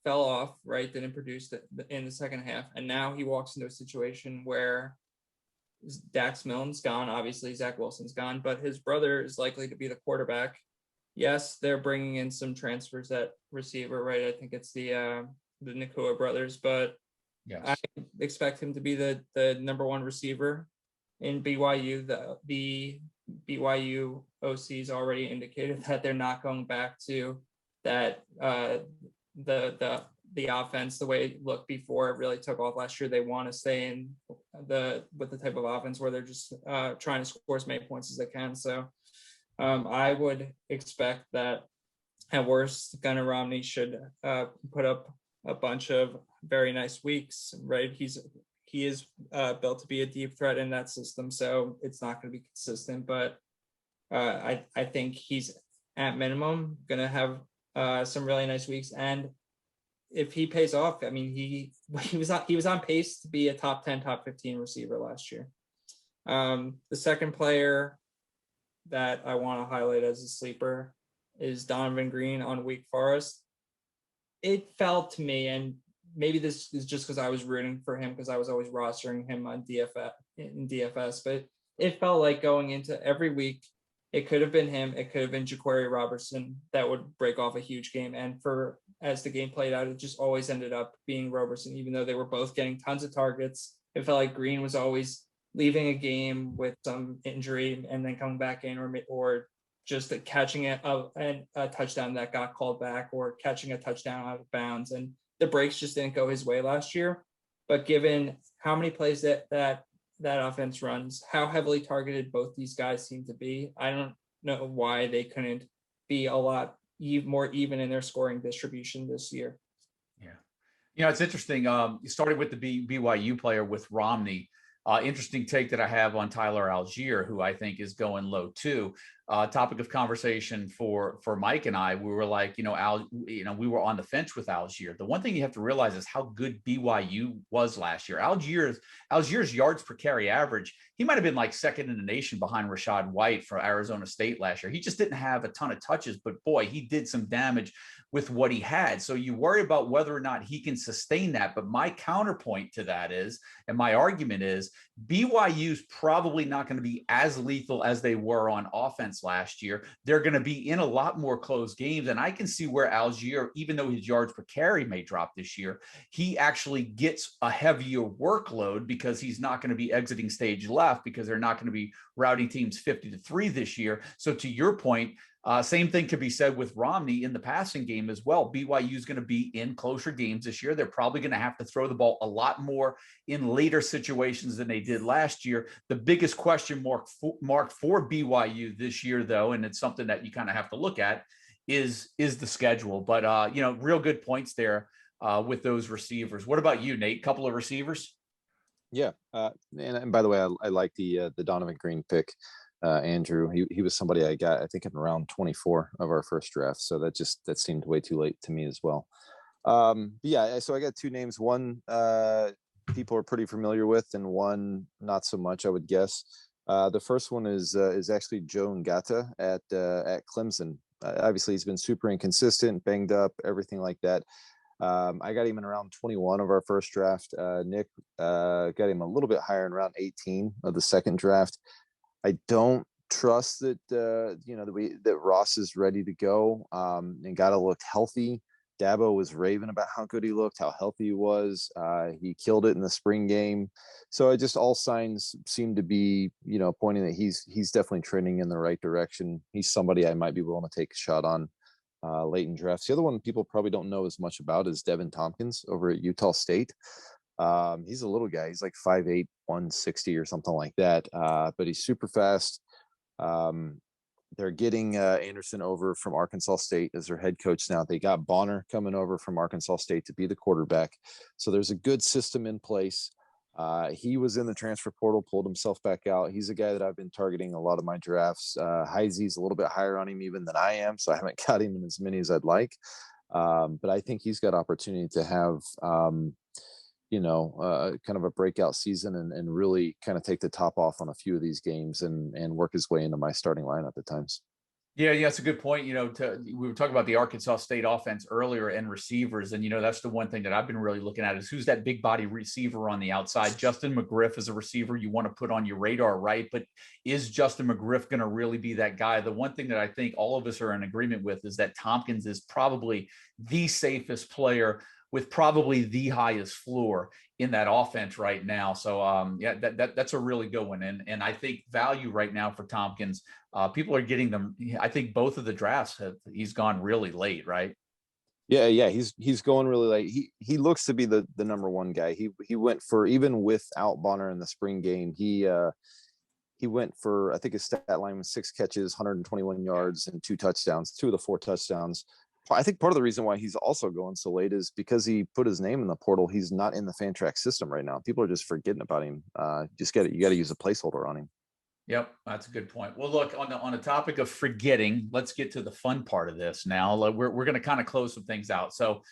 fell off, right? Didn't produce in the second half. And now he walks into a situation where Dax Milne's gone. Obviously, Zach Wilson's gone, but his brother is likely to be the quarterback. Yes, they're bringing in some transfers at receiver, right? I think it's the Nakua brothers, but Yes. I expect him to be the number 1 receiver in BYU. The BYU OC's already indicated that they're not going back to that the offense the way it looked before it really took off last year. They want to stay in with the type of offense where they're just trying to score as many points as they can. So I would expect that at worst, Gunnar Romney should put up a bunch of very nice weeks, right? He is built to be a deep threat in that system, so it's not going to be consistent, but I think he's at minimum going to have some really nice weeks. And if he pays off, I mean, he was on pace to be a top 10, top 15 receiver last year. The second player that I want to highlight as a sleeper is Donovan Green on Wake Forest. It felt to me, and maybe this is just because I was rooting for him because I was always rostering him on DFS, but it felt like going into every week, it could have been him, it could have been Jaquarii Robertson that would break off a huge game. And as the game played out, it just always ended up being Robertson, even though they were both getting tons of targets. It felt like Green was always leaving a game with some injury and then coming back in, or just catching a touchdown that got called back, or catching a touchdown out of bounds. And the breaks just didn't go his way last year. But given how many plays that offense runs, how heavily targeted both these guys seem to be, I don't know why they couldn't be a lot more even in their scoring distribution this year. Yeah. It's interesting. You started with the BYU player with Romney. Interesting take that I have on Tyler Algier, who I think is going low too. Topic of conversation for Mike and I. We were like, we were on the fence with Algier. The one thing you have to realize is how good BYU was last year. Algier's yards per carry average, he might have been like second in the nation behind Rashad White for Arizona State last year. He just didn't have a ton of touches, but boy, he did some damage with what he had. So you worry about whether or not he can sustain that. But my counterpoint to that is, and my argument is, BYU's probably not going to be as lethal as they were on offense last year. They're going to be in a lot more close games. And I can see where Algier, even though his yards per carry may drop this year, he actually gets a heavier workload because he's not going to be exiting stage left, because they're not going to be routing teams 50-3 this year. So to your point, same thing could be said with Romney in the passing game as well. BYU is going to be in closer games this year. They're probably going to have to throw the ball a lot more in later situations than they did last year. The biggest question mark for BYU this year, though, and it's something that you kind of have to look at, is the schedule. But, real good points there with those receivers. What about you, Nate? Couple of receivers? Yeah. And by the way, I like the Donovan Green pick. Andrew, he was somebody I got, I think, in round 24 of our first draft. So that seemed way too late to me as well. Yeah, so I got 2 names. One people are pretty familiar with, and one not so much, I would guess. The first one is actually Joe Ngata at Clemson. Obviously, he's been super inconsistent, banged up, everything like that. I got him in around 21 of our first draft. Nick got him a little bit higher in round 18 of the second draft. I don't trust that that Ross is ready to go. And got to look healthy. Dabo was raving about how good he looked, how healthy he was. He killed it in the spring game. So all signs seem to be, pointing that he's definitely trending in the right direction. He's somebody I might be willing to take a shot on. late in drafts. The other one people probably don't know as much about is Devin Tompkins over at Utah State. He's a little guy. He's like 5'8", 160 or something like that. But he's super fast. They're getting Anderson over from Arkansas State as their head coach now. They got Bonner coming over from Arkansas State to be the quarterback. So there's a good system in place. He was in the transfer portal, pulled himself back out. He's a guy that I've been targeting a lot of my drafts. Heisey's a little bit higher on him even than I am, so I haven't got him in as many as I'd like. But I think he's got opportunity to have kind of a breakout season and really kind of take the top off on a few of these games and work his way into my starting lineup at times. Yeah, that's a good point. We were talking about the Arkansas State offense earlier and receivers. And, that's the one thing that I've been really looking at is who's that big body receiver on the outside. Justin McGriff is a receiver you want to put on your radar, right? But is Justin McGriff going to really be that guy? The one thing that I think all of us are in agreement with is that Tompkins is probably the safest player with probably the highest floor in that offense right now. So that's a really good one. And I think value right now for Tompkins, people are getting them. I think both of the drafts he's gone really late, right? Yeah. He's going really late. He looks to be the number one guy. He went for, even without Bonner in the spring game, he went for, I think his stat line was 6 catches, 121 yards and 2 touchdowns, 2 of the 4 touchdowns. I think part of the reason why he's also going so late is because he put his name in the portal. He's not in the Fantrax system right now. People are just forgetting about him. You got to use a placeholder on him. Yep, that's a good point. Well, look, on the topic of forgetting, let's get to the fun part of this now. We're going to kind of close some things out. So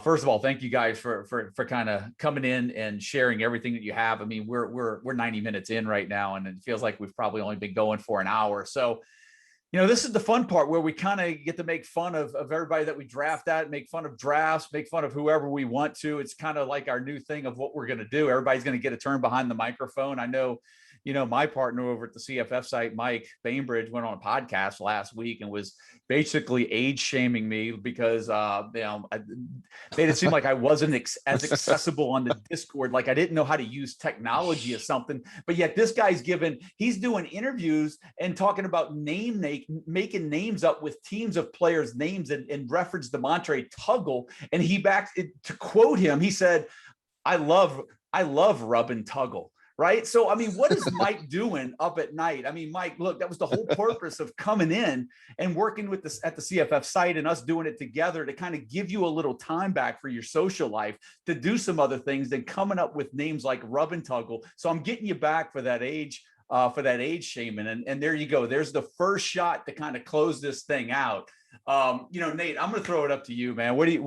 first of all, thank you guys for kind of coming in and sharing everything that you have. I mean, we're 90 minutes in right now, and it feels like we've probably only been going for an hour. So this is the fun part where we kind of get to make fun of everybody that we draft at, make fun of drafts, make fun of whoever we want to. It's kind of like our new thing of what we're going to do. Everybody's going to get a turn behind the microphone. I know, my partner over at the CFF site, Mike Bainbridge, went on a podcast last week and was basically age shaming me because, made it seem like I wasn't as accessible on the Discord. Like I didn't know how to use technology or something, but yet this guy's he's doing interviews and talking about making names up with teams of players' names and referenced the Montre Tuggle. And he backed it, to quote him, he said, I love Rub and Tuggle. Right. So, I mean, what is Mike doing up at night? I mean, Mike, look, that was the whole purpose of coming in and working with this at the CFF site and us doing it together to kind of give you a little time back for your social life to do some other things than coming up with names like Rub and Tuggle. So I'm getting you back for that age shaming. And there you go. There's the first shot to kind of close this thing out. Nate, I'm going to throw it up to you, man. What do you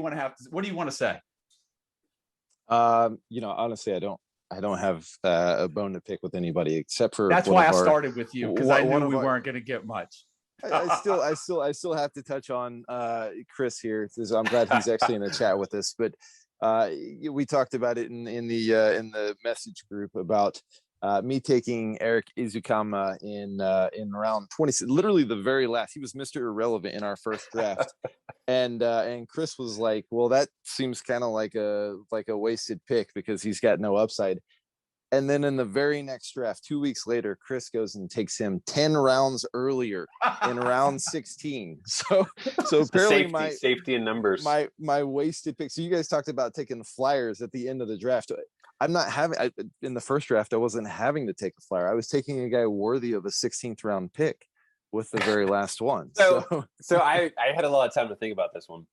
want to say? Honestly, I don't have a bone to pick with anybody except for that's why I started with you, because I knew we weren't going to get much. I still have to touch on Chris here. I'm glad he's actually in the chat with us. But we talked about it in the message group about me taking Eric Izukama in round 20, literally the very last. He was Mr. Irrelevant in our first draft. And Chris was like, well, that seems kind of like a wasted pick because he's got no upside. And then in the very next draft, 2 weeks later, Chris goes and takes him 10 rounds earlier in round 16. So apparently safety in numbers. My wasted pick. So you guys talked about taking flyers at the end of the draft. I'm not in the first draft, I wasn't having to take a flyer. I was taking a guy worthy of a 16th round pick with the very last one. So I had a lot of time to think about this one.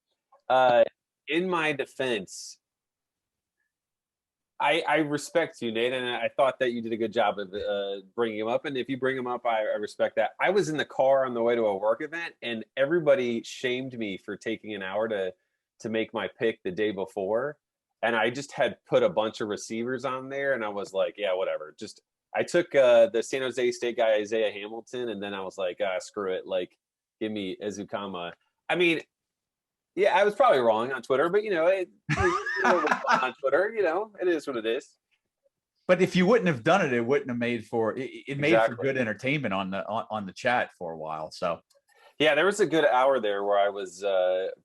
In my defense, I respect you, Nate, and I thought that you did a good job of bringing him up. And if you bring him up, I respect that. I was in the car on the way to a work event, and everybody shamed me for taking an hour to make my pick the day before. And I just had put a bunch of receivers on there, and I was like, yeah, whatever. I took the San Jose State guy, Isaiah Hamilton, and then I was like, screw it. Like, give me Izukama. I mean, yeah, I was probably wrong on Twitter, but, on Twitter, it is what it is. But if you wouldn't have done it, it wouldn't have made for good entertainment on the chat for a while. So, yeah, there was a good hour there where I was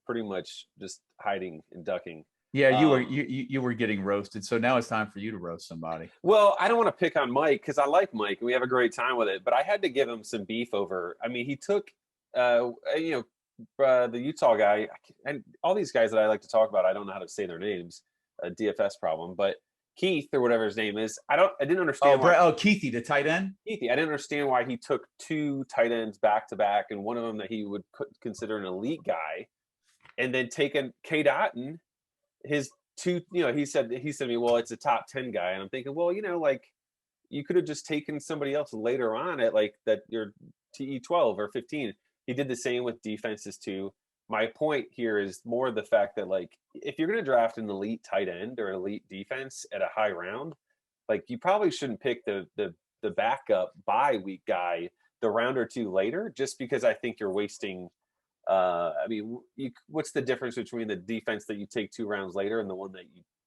pretty much just hiding and ducking. Yeah, you were getting roasted. So now it's time for you to roast somebody. Well, I don't want to pick on Mike because I like Mike and we have a great time with it. But I had to give him some beef over. I mean, he took, the Utah guy, and all these guys that I like to talk about, I don't know how to say their names. A DFS problem, but Keith or whatever his name is, I didn't understand. Keithy, the tight end. Keithy, I didn't understand why he took 2 tight ends back to back, and one of them that he would consider an elite guy, and then taking K. Dotton, his 2. He said to me, "Well, it's a top 10 guy," and I'm thinking, well, like you could have just taken somebody else later on at like that your TE 12 or 15. He did the same with defenses too. My point here is more the fact that, like, if you're going to draft an elite tight end or elite defense at a high round, like, you probably shouldn't pick the backup bye week guy the round or 2 later, just because I think you're wasting. What's the difference between the defense that you take 2 rounds later and the one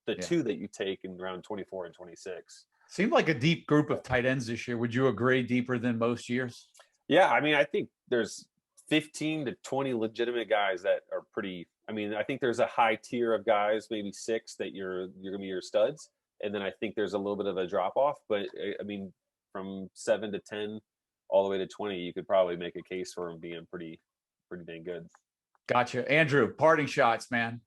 that 2 that you take in round 24 and 26? Seemed like a deep group of tight ends this year. Would you agree? Deeper than most years? Yeah, I think there's 15 to 20 legitimate guys that are pretty. I think there's a high tier of guys, maybe 6 that you're gonna be your studs, and then I think there's a little bit of a drop off. But from 7 to 10 all the way to 20, you could probably make a case for them being pretty dang good. Gotcha. Andrew, parting shots, man.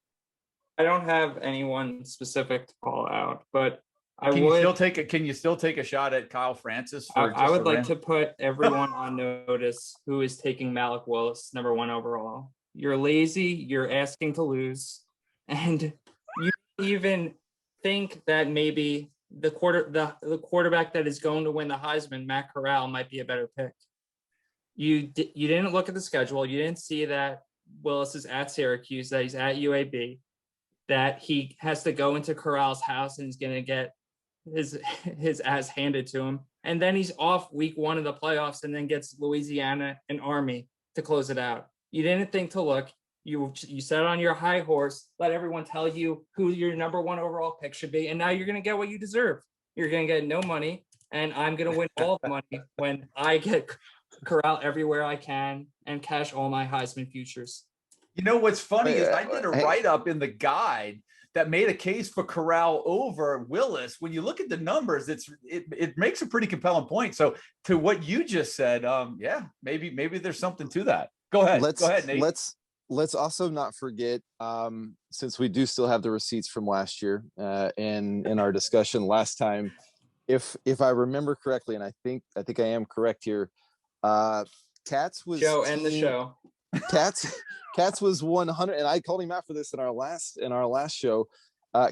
I don't have anyone specific to call out, but Can you still take a shot at Kyle Francis? I would like to put everyone on notice who is taking Malik Willis #1 overall. You're lazy, you're asking to lose, and you even think that maybe the quarterback that is going to win the Heisman, Matt Corral, might be a better pick. You didn't look at the schedule. You didn't see that Willis is at Syracuse, that he's at UAB, that he has to go into Corral's house and he's going to get his ass handed to him. And then he's off week 1 of the playoffs and then gets Louisiana and Army to close it out. You didn't think to look. You sat on your high horse, let everyone tell you who your #1 overall pick should be, and now you're going to get what you deserve. You're going to get no money, and I'm going to win all the money when I get Corral everywhere I can and cash all my Heisman futures. You know what's funny is I did a write-up in the guide that made a case for Corral over Willis. When you look at the numbers, it makes a pretty compelling point. So to what you just said, maybe there's something to that. Go ahead. Go ahead, Nate. Let's also not forget, since we do still have the receipts from last year, and in our discussion last time, if I remember correctly, and I think I am correct here, Katz was Joe, end the show. Katz was 100, and I called him out for this in our last show.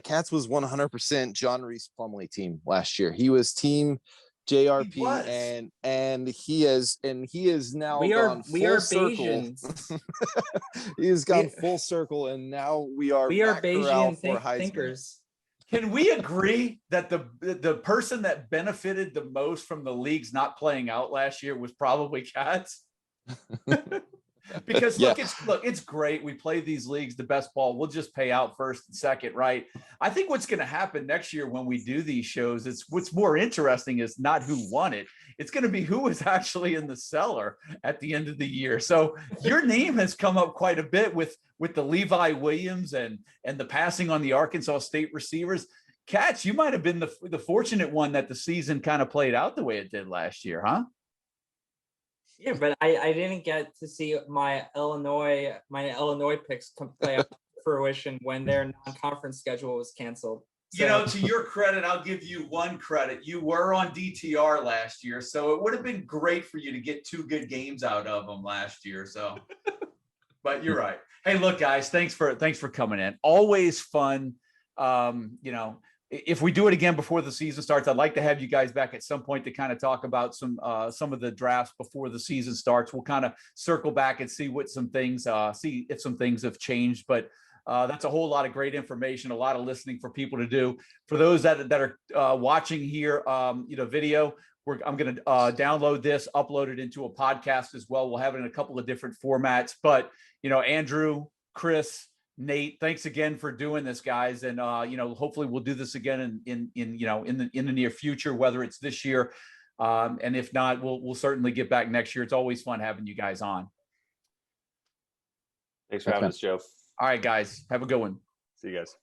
Katz was 100% John Reese Plumlee team last year. He was team JRP, and he is now gone full circle. He has gone full circle, and now we are Bayesian thinkers. Can we agree that the person that benefited the most from the leagues not playing out last year was probably Katz? Because it's great. We play these leagues, the best ball. We'll just pay out first and second, right? I think what's going to happen next year when we do these shows, what's more interesting is not who won it. It's going to be who was actually in the cellar at the end of the year. So your name has come up quite a bit with the Levi Williams and the passing on the Arkansas State receivers. Katz, you might have been the fortunate one that the season kind of played out the way it did last year, huh? Yeah, but I didn't get to see my Illinois picks play out to fruition when their non-conference schedule was canceled. So, to your credit, I'll give you one credit. You were on DTR last year, so it would have been great for you to get 2 good games out of them last year. So, but you're right. Hey, look, guys, thanks for coming in. Always fun. If we do it again before the season starts, I'd like to have you guys back at some point to kind of talk about some of the drafts before the season starts. We'll kind of circle back and see if some things have changed. But that's a whole lot of great information, a lot of listening for people to do. For those that are watching here, video, I'm going to download this, upload it into a podcast as well. We'll have it in a couple of different formats. But Andrew, Chris, Nate, thanks again for doing this, guys. And, hopefully we'll do this again in the near future, whether it's this year. And if not, we'll certainly get back next year. It's always fun having you guys on. Thanks for having us, Joe. All right, guys, have a good one. See you guys.